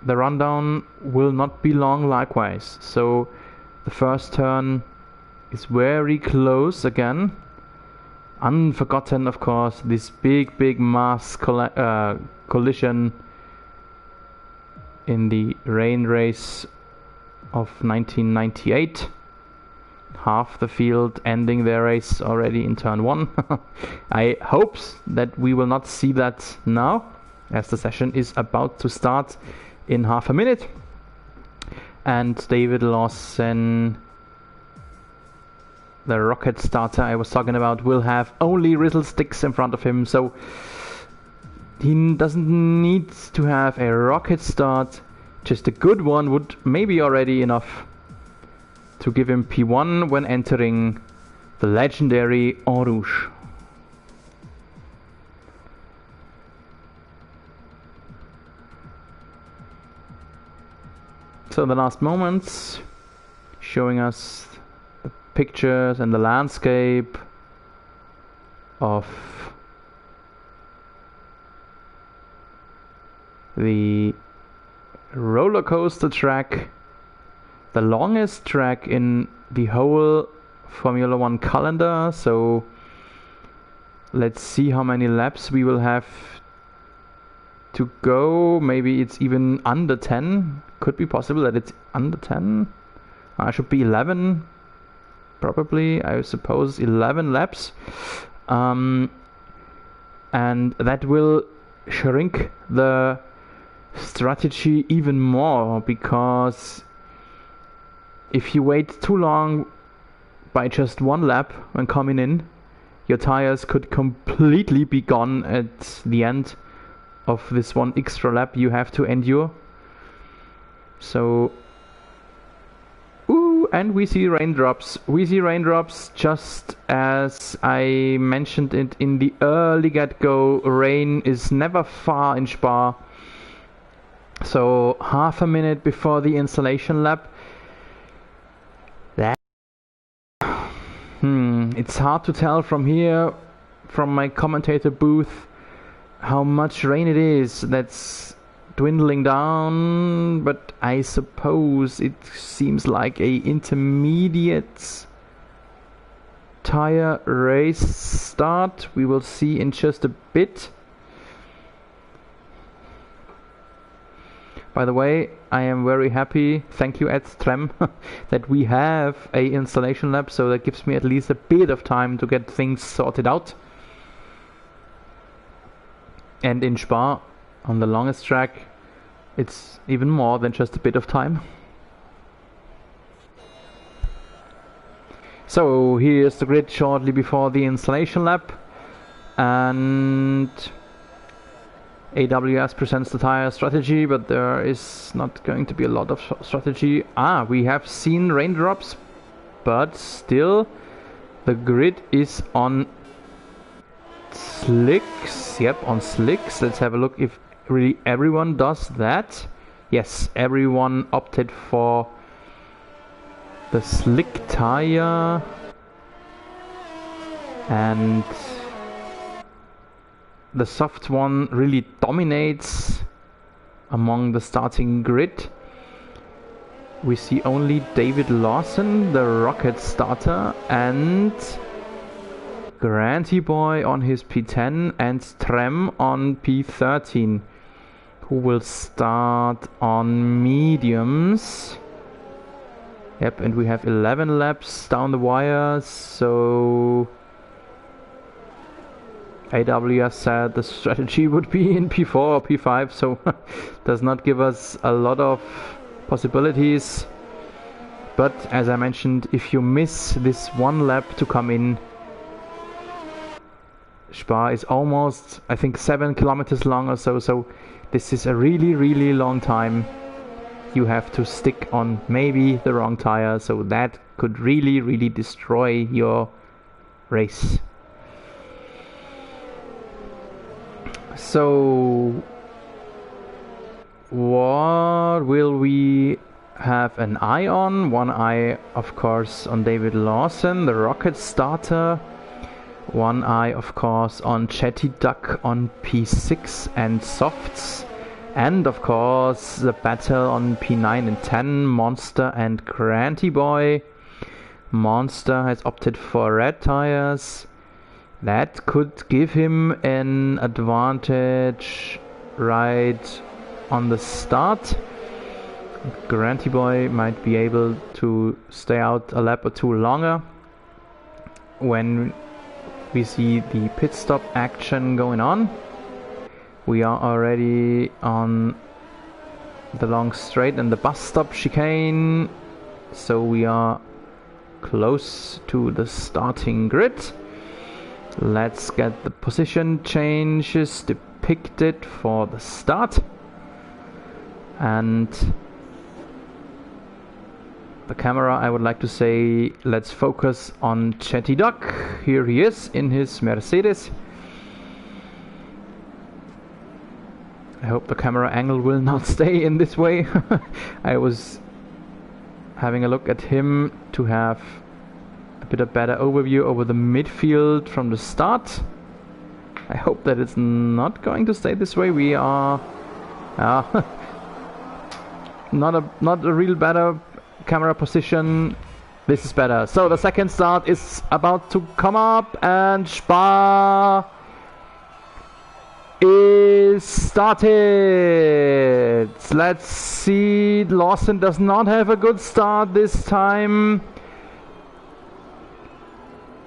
The rundown will not be long likewise, so the first turn is very close again. Unforgotten, of course, this big mass collision in the rain race of 1998. Half the field ending their race already in turn 1. I hope that we will not see that now, as the session is about to start in half a minute. And David Lawson, the rocket starter I was talking about, will have only Rizzle sticks in front of him, so he doesn't need to have a rocket start. Just a good one would maybe already enough to give him P1 when entering the legendary Eau Rouge. So the last moments, showing us the pictures and the landscape of the roller coaster track, the longest track in the whole Formula 1 calendar. So let's see how many laps we will have to go. Maybe it's even under 10. Could be possible that it's under 10. I should be 11. Probably, I suppose 11 laps. And that will shrink the strategy even more, because if you wait too long by just one lap when coming in, your tires could completely be gone at the end of this one extra lap you have to endure. So, and we see raindrops. We see raindrops, just as I mentioned it in the early get-go. Rain is never far in Spa. So half a minute before the installation lap. It's hard to tell from here, from my commentator booth, how much rain it is. That's dwindling down, but I suppose it seems like a intermediate tire race start. We will see in just a bit. By the way, I am very happy, thank you at Trem, that we have a installation lap, so that gives me at least a bit of time to get things sorted out. And in Spa, on the longest track, it's even more than just a bit of time. So here's the grid shortly before the installation lap, and AWS presents the tire strategy, but there is not going to be a lot of strategy. We have seen raindrops, but still the grid is on slicks. Yep, on slicks. Let's have a look if really everyone does that. Yes, everyone opted for the slick tire, and the soft one really dominates among the starting grid. We see only David Lawson, the rocket starter, and Granty Boy on his P10 and Trem on P13, who will start on mediums. Yep, and we have 11 laps down the wire, so AWS said the strategy would be in P4 or P5, so does not give us a lot of possibilities. But as I mentioned, if you miss this one lap to come in, Spa is almost, I think, 7 kilometers long or so, so this is a really long time. You have to stick on maybe the wrong tire, so that could really destroy your race. So what will we have an eye on? One eye, of course, on David Lawson, the rocket starter. One eye, of course, on Slydog on P6 and softs. And of course the battle on P9 and 10, Monster and Granty Boy. Monster has opted for red tires. That could give him an advantage right on the start. Granty Boy might be able to stay out a lap or two longer when we see the pit stop action going on. We are already on the long straight and the bus stop chicane, so we are close to the starting grid. Let's get the position changes depicted for the start. And the camera, I would like to say, let's focus on Slydog. Here he is in his Mercedes. I hope the camera angle will not stay in this way. I was having a look at him to have a bit of better overview over the midfield from the start. I hope that it's not going to stay this way. We are not a real better camera position. This is better. So the second start is about to come up, and Spa is is started. Let's see. Lawson does not have a good start this time.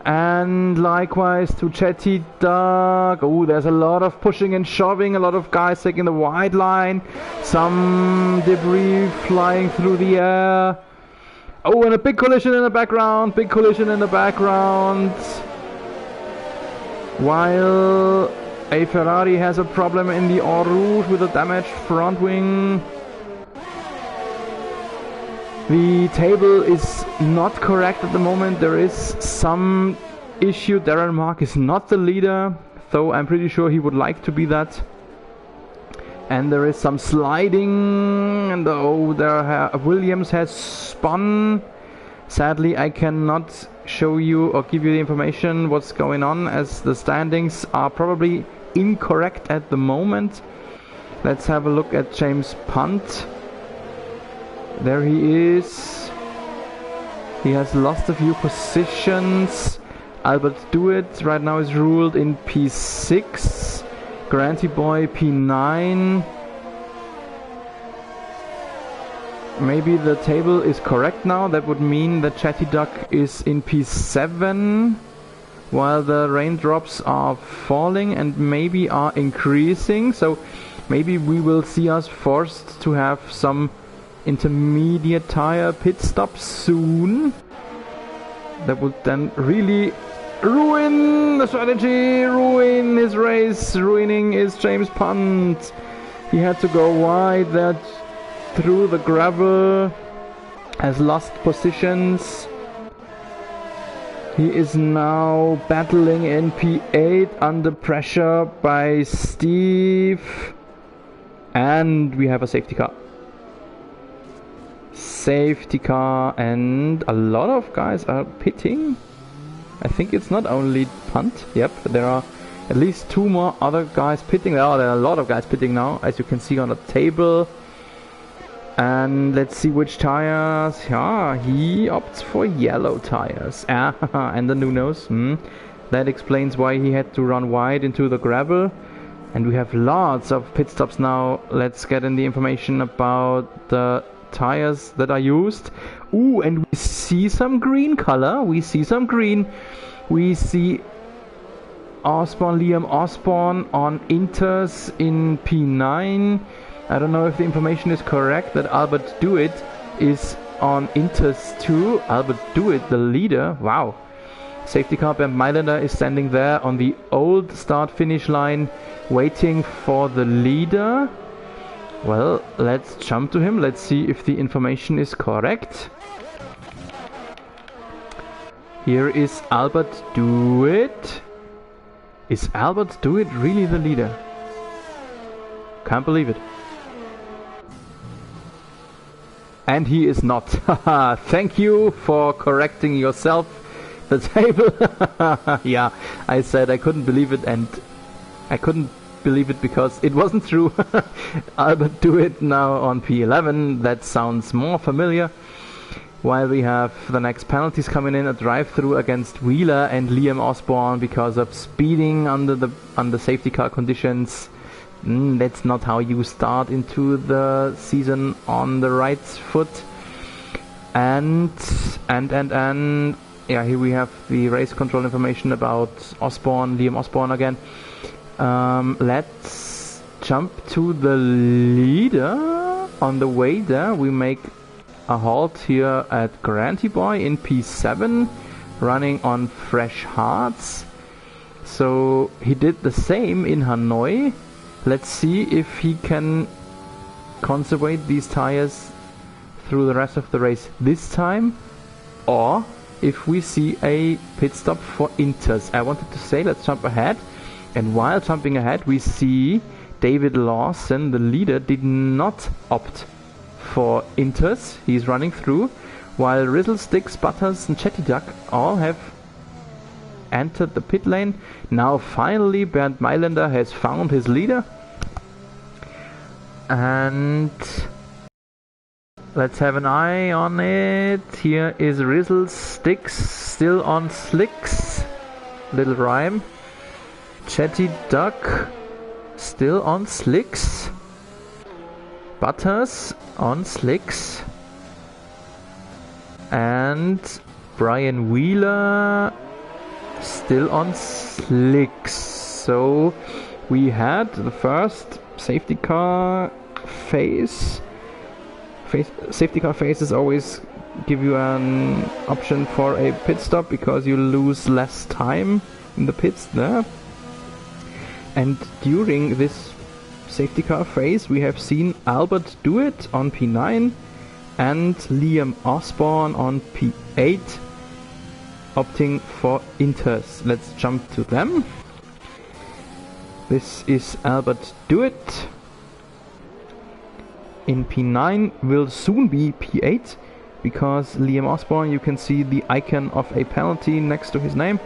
And likewise to Slydog. Oh, there's a lot of pushing and shoving. A lot of guys taking the wide line. Some debris flying through the air. Oh, and a big collision in the background. Big collision in the background. While a Ferrari has a problem in the Eau Rouge with a damaged front wing. The table is not correct at the moment. There is some issue. Darren Mark is not the leader, though I'm pretty sure he would like to be that. And there is some sliding, and Williams has spun. Sadly, I cannot show you or give you the information what's going on, as the standings are probably incorrect at the moment. Let's have a look at James Punt. There he is. He has lost a few positions. Albert Dewitt right now is ruled in P6. Granty Boy P9. Maybe the table is correct now. That would mean that Slydog is in P7, while the raindrops are falling and maybe are increasing. So maybe we will see us forced to have some intermediate tire pit stops soon. That would then really ruin the strategy, ruin his race. Ruining is James Punt. He had to go wide there through the gravel, has lost positions. He is now battling in P8 under pressure by Steve. And we have a safety car. Safety car, and a lot of guys are pitting. I think it's not only Punt. Yep, there are at least two more other guys pitting. Oh, there are a lot of guys pitting now, as you can see on the table. And let's see which tires. Yeah, he opts for yellow tires. And the Nunos. That explains why he had to run wide into the gravel. And we have lots of pit stops now. Let's get in the information about the tires that are used. Ooh, and we see some green color. We see some green. We see Liam Osborne on Inters in P9. I don't know if the information is correct that Albert Dewitt is on Inters too. Albert Dewitt, the leader. Wow. Safety car Bernd Mailänder is standing there on the old start-finish line waiting for the leader. Well, let's jump to him. Let's see if the information is correct. Here is Albert Dewitt. Is Albert Dewitt really the leader? Can't believe it. And he is not. Thank you for correcting yourself. The table. Yeah, I said I couldn't believe it, and I couldn't believe it because it wasn't true. Albert Dewitt now on P11. That sounds more familiar. While we have the next penalties coming in, a drive-through against Wheeler and Liam Osborne because of speeding under safety car conditions. That's not how you start into the season on the right foot. And yeah, here we have the race control information about Osborne, Liam Osborne again. Let's jump to the leader. On the way there, we make a halt here at Granty Boy in P7, running on fresh hearts. So he did the same in Hanoi. Let's see if he can conserve these tires through the rest of the race this time, or if we see a pit stop for Inters. I wanted to say let's jump ahead, and while jumping ahead we see David Lawson, the leader, did not opt for Inters. He's running through, while Rizzle, Sticks, Butters and Slydog all have entered the pit lane. Now finally Bernd Mailänder has found his leader. And let's have an eye on it. Here is Rizzle, Sticks, still on slicks. Little rhyme. Slydog still on slicks. Butters on slicks. And Brian Wheeler still on slicks. So we had the first safety car phase. Safety car phases always give you an option for a pit stop because you lose less time in the pits there. And during this safety car phase we have seen Albert do it on P9 and Liam Osborne on P8 opting for inters. Let's jump to them. This is Albert Dewitt in P9, will soon be P8 because Liam Osborne, you can see the icon of a penalty next to his name.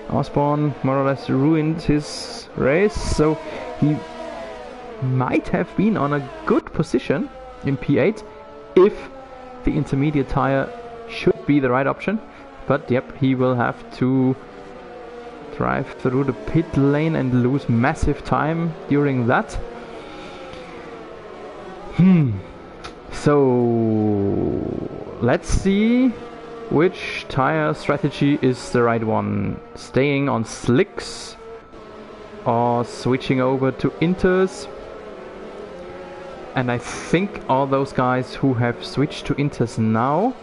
Osborne more or less ruined his race, so he might have been on a good position in P8 if the intermediate tire should be the right option. But yep, he will have to drive through the pit lane and lose massive time during that. So let's see which tire strategy is the right one. Staying on slicks or switching over to inters. And I think all those guys who have switched to inters now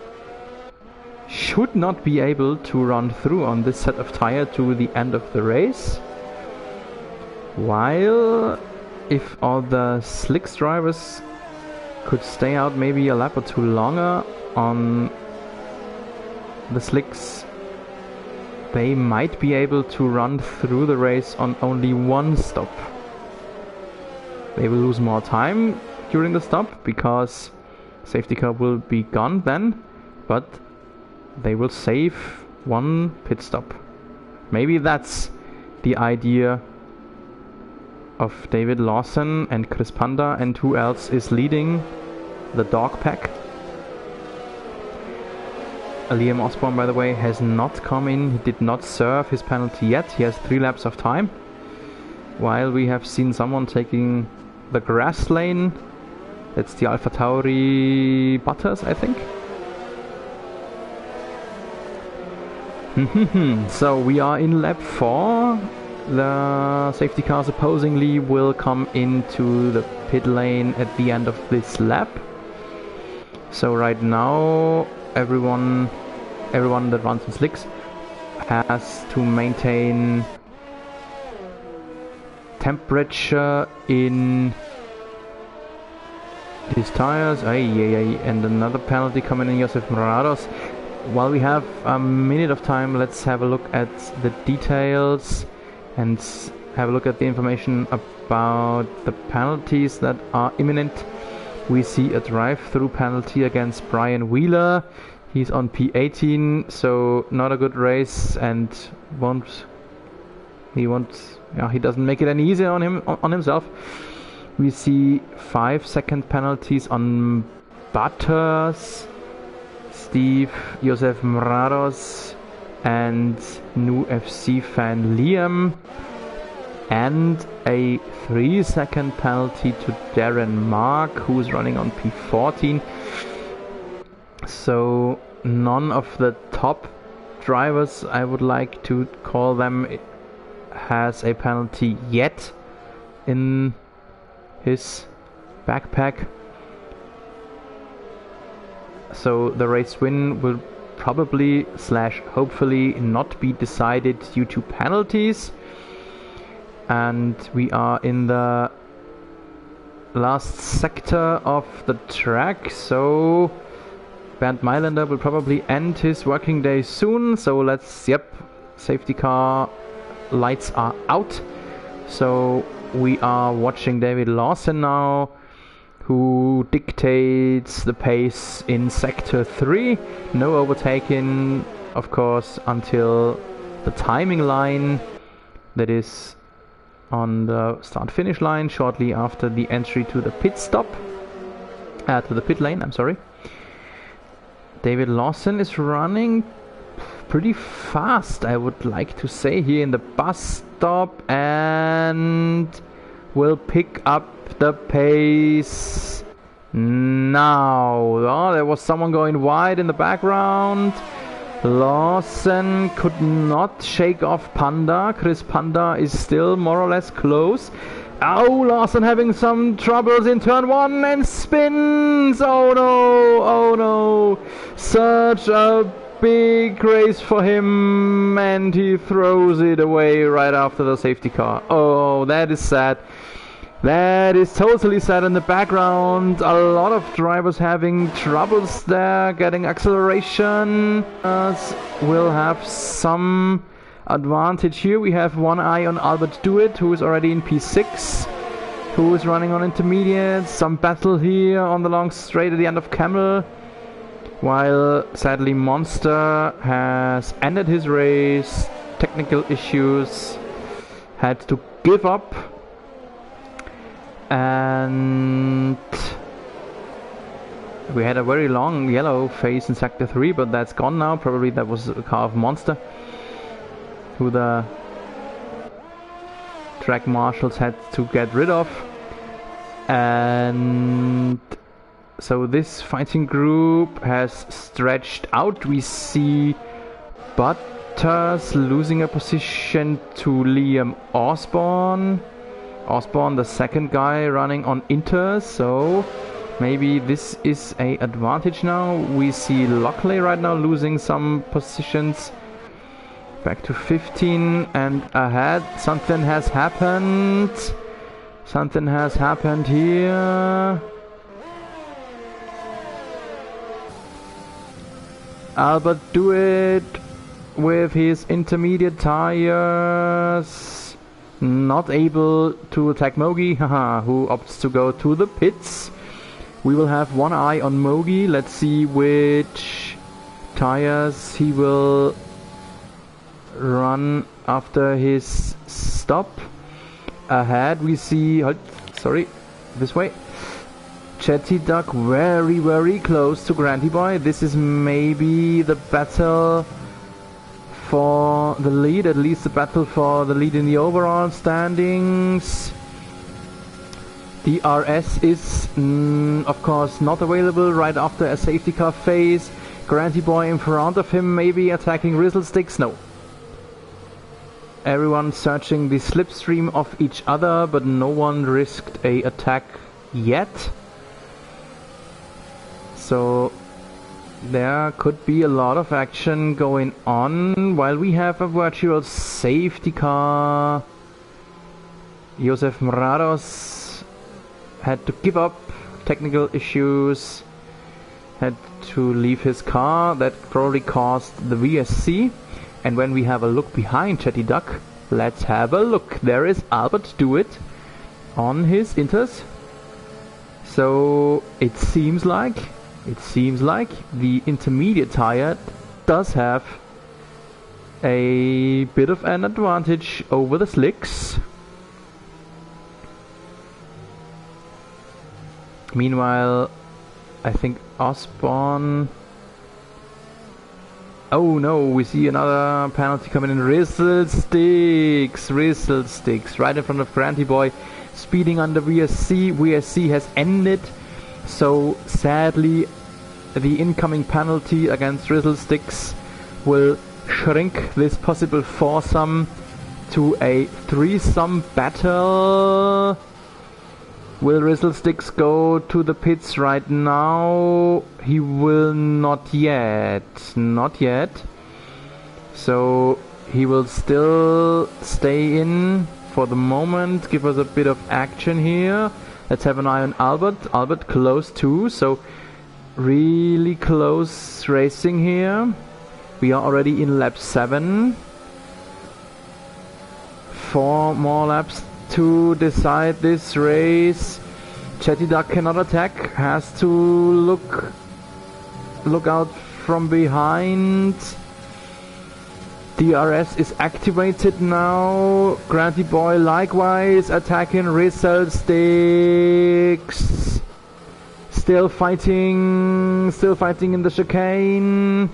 should not be able to run through on this set of tire to the end of the race. While if all the slicks drivers could stay out maybe a lap or two longer on the slicks, they might be able to run through the race on only one stop. They will lose more time during the stop because safety car will be gone then, but they will save one pit stop. Maybe that's the idea of David Lawson and Chris Panda, and who else is leading the dog pack. Liam Osborne, by the way, has not come in. He did not serve his penalty yet. He has 3 laps of time. While we have seen someone taking the grass lane. That's the Alpha Tauri Butters, I think. So we are in lap 4. The safety car supposedly will come into the pit lane at the end of this lap. So right now everyone that runs in slicks has to maintain temperature in his tires. And another penalty coming in, Josef Morados. While we have a minute of time, let's have a look at the details and have a look at the information about the penalties that are imminent. We see a drive-through penalty against Brian Wheeler. He's on P18, so not a good race, and he doesn't make it any easier on himself. We see 5-second penalties on Butters, Steve, Josef Morados, and new FC fan Liam, and a 3-second penalty to Darren Mark, who's running on P14. So none of the top drivers, I would like to call them, has a penalty yet in his backpack. So the race win will probably / hopefully not be decided due to penalties. And we are in the last sector of the track, so Bernd Mailänder will probably end his working day soon. So safety car lights are out. So we are watching David Lawson now, who dictates the pace in sector 3. No overtaking, of course, until the timing line, that is on the start-finish line shortly after the entry to the pit stop, to the pit lane, I'm sorry. David Lawson is running pretty fast, I would like to say, here in the bus stop, and will pick up the pace now. Oh, there was someone going wide in the background. Lawson could not shake off Panda. Chris Panda is still more or less close. Oh, Lawson having some troubles in turn 1 and spins. Oh no, oh no. Such a big race for him, and he throws it away right after the safety car. Oh, that is sad. That is totally sad. In the background, a lot of drivers having troubles there, getting acceleration. Will have some advantage here. We have one eye on Albert Dewitt, who is already in P6, who is running on intermediate. Some battle here on the long straight at the end of Camel, while sadly Monster has ended his race. Technical issues, had to give up. And we had a very long yellow phase in Sector 3, but that's gone now. Probably that was a car of Monster, who the track marshals had to get rid of. And so this fighting group has stretched out. We see Butters losing a position to Liam Osborne. Osborne, the second guy running on Inter, so maybe this is a advantage now. We see Lockley right now losing some positions. Back to 15 and ahead. Something has happened. Something has happened here. Albert Dewitt with his intermediate tires. Not able to attack Mogi, who opts to go to the pits. We will have one eye on Mogi. Let's see which tires he will run after his stop. Ahead we see, sorry, this way. Chetty Duck very, very close to Granty Boy. This is maybe the battle for the lead, at least the battle for the lead in the overall standings. The RS is of course not available right after a safety car phase. Granty Boy in front of him, maybe attacking Rizzlesticks. No. Everyone searching the slipstream of each other, but no one risked a attack yet. So there could be a lot of action going on while we have a virtual safety car. Josef Mrados had to give up, technical issues, had to leave his car. That probably caused the VSC. And when we have a look behind Chetty Duck, let's have a look. There is Albert Dewitt on his Inters. So it seems like the intermediate tire does have a bit of an advantage over the slicks. Meanwhile, I think Osborne... Oh no, we see another penalty coming in. Rizzlesticks, right in front of Granty Boy, speeding under VSC. VSC has ended, so sadly the incoming penalty against Rizzlesticks will shrink this possible foursome to a threesome battle. Will Rizzlesticks go to the pits right now? He will not yet. Not yet. So he will still stay in for the moment. Give us a bit of action here. Let's have an eye on Albert. Albert close too. So really close racing here. We are already in lap 7. 4 more laps to decide this race. Chetty Duck cannot attack, has to look out from behind. DRS is activated now. Granty Boy likewise attacking Rizzlesticks. Still fighting in the chicane.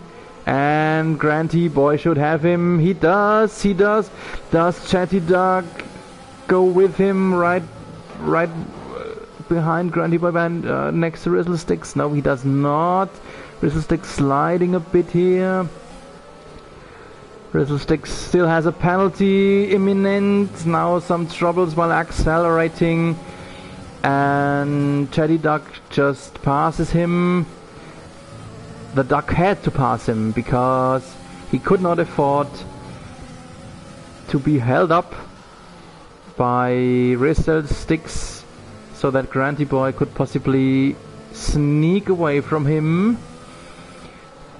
And Granty Boy should have him. He does. Does Chetty Duck go with him right right behind Grunty Boy Band, next to Rizzlesticks? No, he does not. Rizzlesticks sliding a bit here. Rizzlesticks still has a penalty imminent. Now some troubles while accelerating. And Chatty Duck just passes him. The duck had to pass him because he could not afford to be held up by Rizzlesticks so that Grunty Boy could possibly sneak away from him.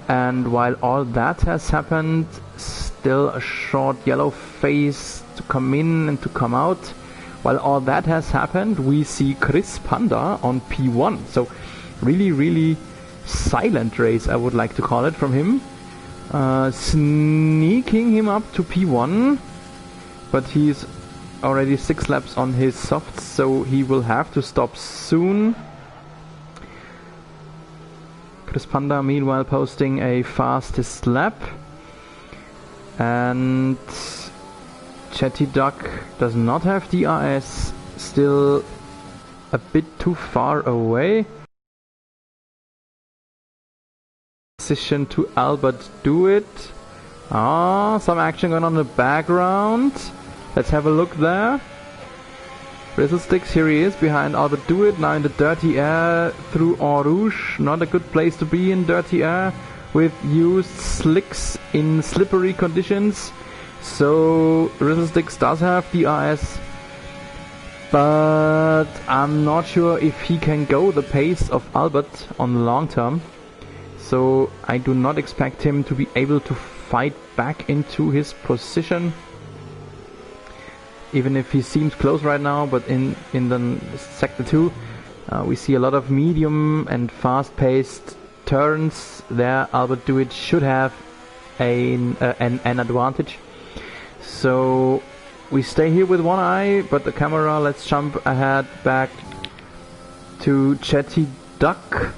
And while all that has happened, still a short yellow phase to come in and to come out. While all that has happened, we see Chris Panda on P1. So really silent race, I would like to call it, from him. Sneaking him up to P1. But he's already 6 laps on his softs, so he will have to stop soon. Chris Panda meanwhile posting a fastest lap. And Chatty Duck does not have DRS, still a bit too far away. Position to Albert Do It. Some action going on in the background. Let's have a look there. Rizzlesticks, here he is behind Albert Do It, now in the dirty air through Eau Rouge. Not a good place to be in dirty air with used slicks in slippery conditions. So Rizzlesticks does have DRS, but I'm not sure if he can go the pace of Albert on the long term. So I do not expect him to be able to fight back into his position, even if he seems close right now. But in the sector 2 we see a lot of medium and fast-paced turns there. Albert Do It should have an advantage. So we stay here with one eye, but the camera, let's jump ahead back to Chatty Duck,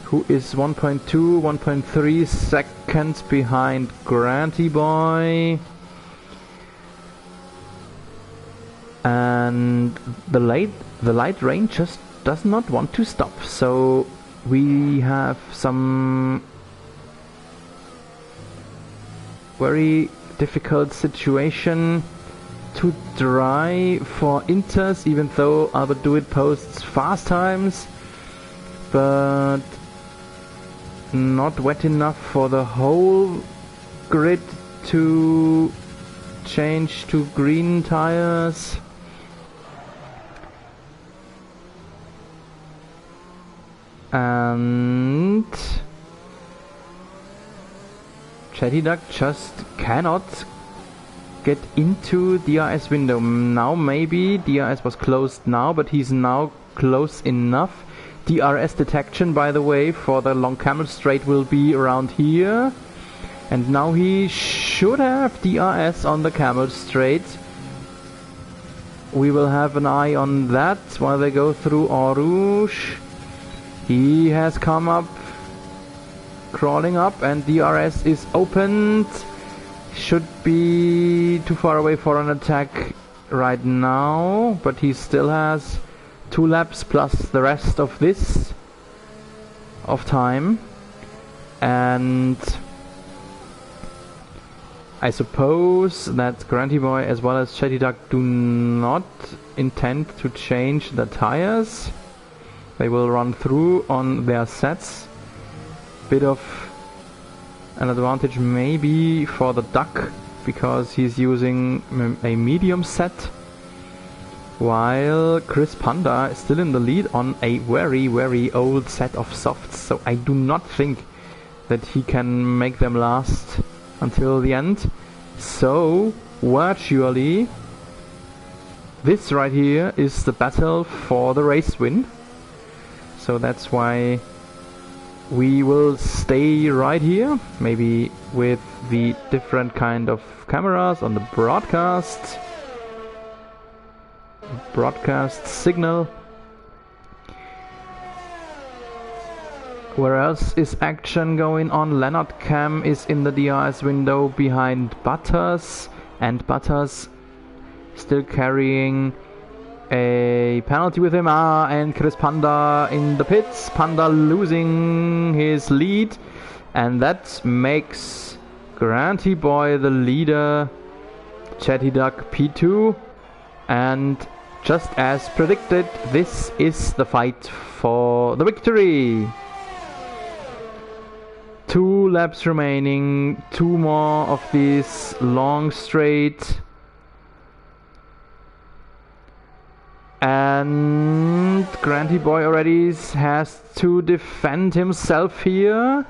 who is 1.3 seconds behind Grunty Boy. And the light rain just does not want to stop. So we have some very difficult situation to try for Inters, even though Albert Do It posts fast times, but not wet enough for the whole grid to change to green tires. And Chatty Duck just cannot get into DRS window. Now maybe DRS was closed now, but he's now close enough. DRS detection, by the way, for the long camel straight will be around here. And now he should have DRS on the camel straight. We will have an eye on that while they go through Eau Rouge. He has come up, crawling up, and DRS is opened. Should be too far away for an attack right now, but he still has 2 laps plus the rest of this of time. And I suppose that Grunty Boy as well as Chatty Duck do not intend to change the tires. They will run through on their sets. Bit of an advantage maybe for the Duck, because he's using a medium set, while Chris Panda is still in the lead on a very old set of softs. So I do not think that he can make them last until the end. So virtually this right here is the battle for the race win. So that's why we will stay right here, maybe with the different kind of cameras on the broadcast signal. Where else is action going on? Leonard Cam is in the DRS window behind Butters, and Butters still carrying a penalty with him. And Chris Panda in the pits. Panda losing his lead. And that makes Granty Boy the leader. Chatty Duck P2. And just as predicted, this is the fight for the victory. 2 laps remaining, 2 more of these long straight. And Granty Boy already has to defend himself here.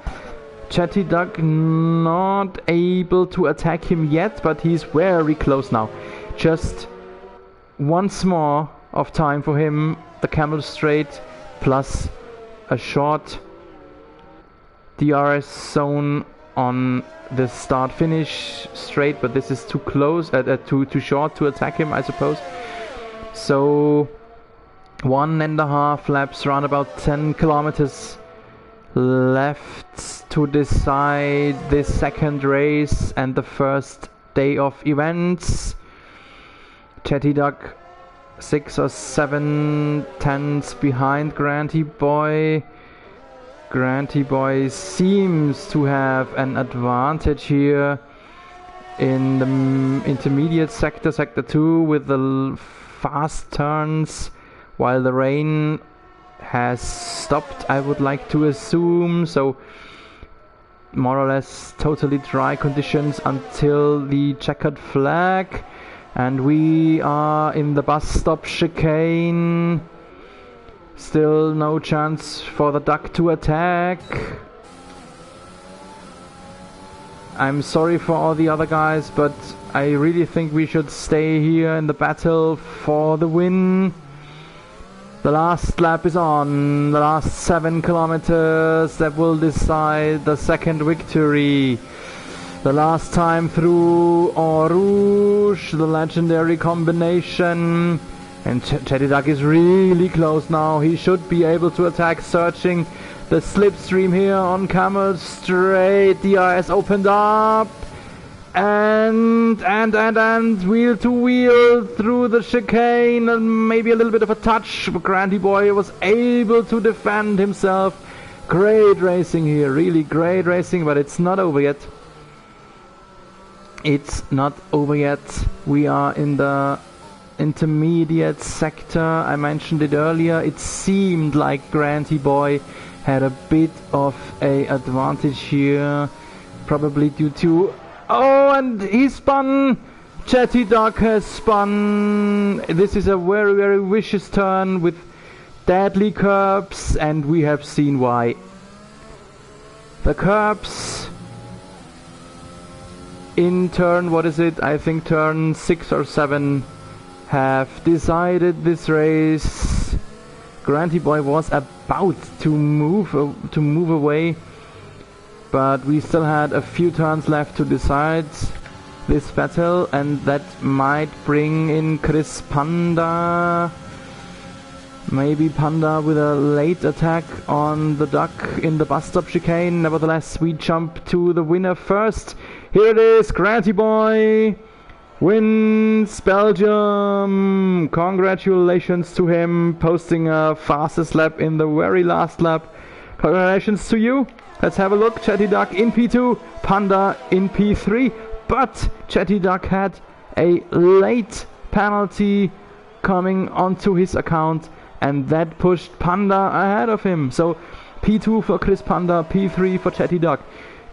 Chatty Duck not able to attack him yet, but he's very close now. Just once more of time for him. The camel straight plus a short DRS zone on the start finish straight, but this is too close, too short to attack him, I suppose. So 1.5 laps, around about 10 kilometers left to decide this second race and the first day of events. Chatty Duck 6 or 7 tenths behind Granty Boy. Granty Boy seems to have an advantage here in the intermediate sector, sector 2, with the fast turns, while the rain has stopped, I would like to assume. So more or less totally dry conditions until the checkered flag. And we are in the bus stop chicane. Still no chance for the duck to attack. I'm sorry for all the other guys, but I really think we should stay here in the battle for the win. The last lap is on. The last 7 kilometers that will decide the second victory. The last time through Eau Rouge, the legendary combination. And Chatty Duck is really close now. He should be able to attack, searching the slipstream here on Camel Straight. DRS opened up. And wheel to wheel through the chicane, and maybe a little bit of a touch. But Granty Boy was able to defend himself. Great racing here, really great racing, but it's not over yet. It's not over yet. We are in the intermediate sector. I mentioned it earlier. It seemed like Granty Boy had a bit of a advantage here, probably due to... Oh, and he spun! Chatty Duck has spun! This is a very, very vicious turn with deadly curbs, and we have seen why. The curbs in turn, what is it? I think turn 6 or 7 have decided this race. Granty Boy was about to move away, but we still had a few turns left to decide this battle, and that might bring in Chris Panda. Maybe Panda with a late attack on the duck in the bus stop chicane. Nevertheless, we jump to the winner first. Here it is, Granty Boy wins Belgium. Congratulations to him, posting a fastest lap in the very last lap. Congratulations to you. Let's have a look. Chatty Duck in P2, Panda in P3, but Chatty Duck had a late penalty coming onto his account, and that pushed Panda ahead of him. So P2 for Chris Panda, P3 for Chatty Duck,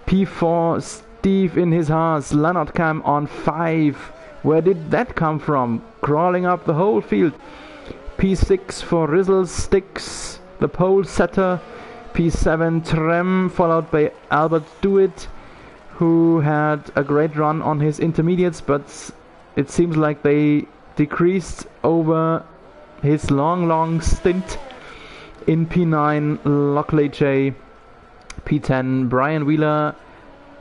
P4 Steve in his Haas, Leonard Cam on 5. Where did that come from? Crawling up the whole field. P6 for Rizzle Sticks, the pole setter. P7 Trem, followed by Albert Dewitt, who had a great run on his intermediates, but it seems like they decreased over his long stint. In P9 Lockley J. P10 Brian Wheeler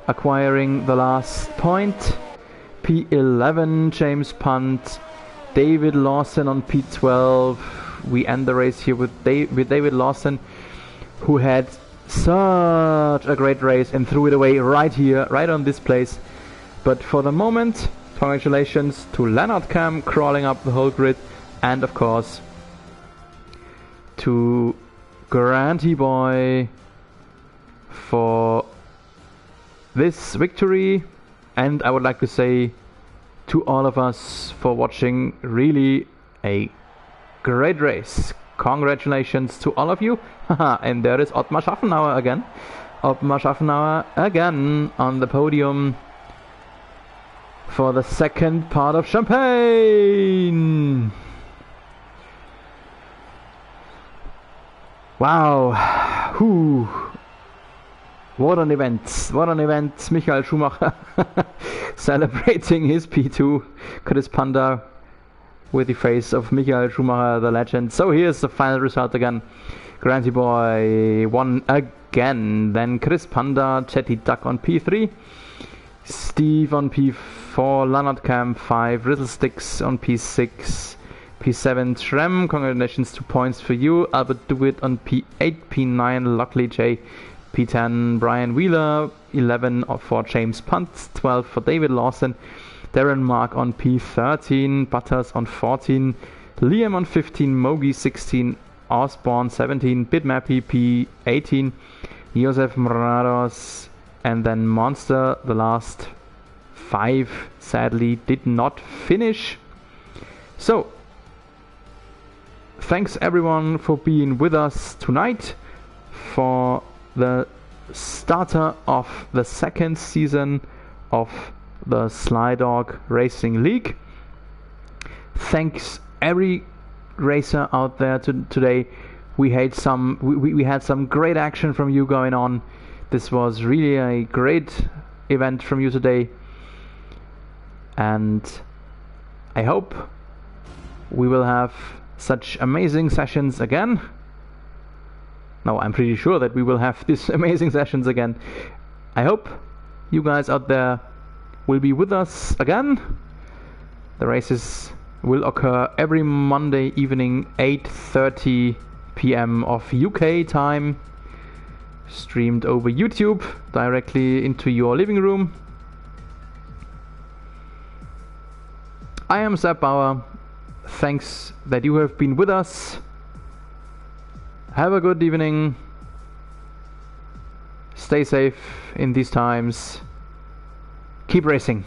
acquiring the last point. P11 James Punt, David Lawson on P12. We end the race here with David Lawson, who had such a great race and threw it away right here, right on this place. But for the moment, congratulations to Leonard Cam, crawling up the whole grid, And of course, to Granty Boy for this victory. And I would like to say to all of us for watching really a great race. Congratulations to all of you. And there is Ottmar Schaffenauer again. Ottmar Schaffenauer again on the podium for the second part of Champagne. Wow. Whew. What an event. What an event. Michael Schumacher celebrating his P2. Chris Panda with the face of Michael Schumacher, the legend. So here's the final result again. Granty Boy won again. Then Chris Panda, Chetty Duck on P3. Steve on P4, Leonard Camp 5, Riddlesticks on P6, P7 Trem, congratulations, 2 points for you. Albert Dewitt on P8, P9 Lockley J, P10 Brian Wheeler, 11 for James Punt, 12 for David Lawson, Darren Mark on P13, Butters on 14, Liam on 15, Mogi 16, Osborne 17, Bitmappy P18, Josef Morados, and then Monster, the last 5, sadly did not finish. So, thanks everyone for being with us tonight for the starter of the second season of the Slydog Racing League. Thanks every racer out there today. We had some great action from you going on. This was really a great event from you today, and I hope we will have such amazing sessions again. No, I'm pretty sure that we will have these amazing sessions again. I hope you guys out there will be with us again. The races will occur every Monday evening, 8:30 p.m. of UK time, streamed over YouTube directly into your living room. I am Sepp Bauer. Thanks that you have been with us. Have a good evening. Stay safe in these times. Keep racing.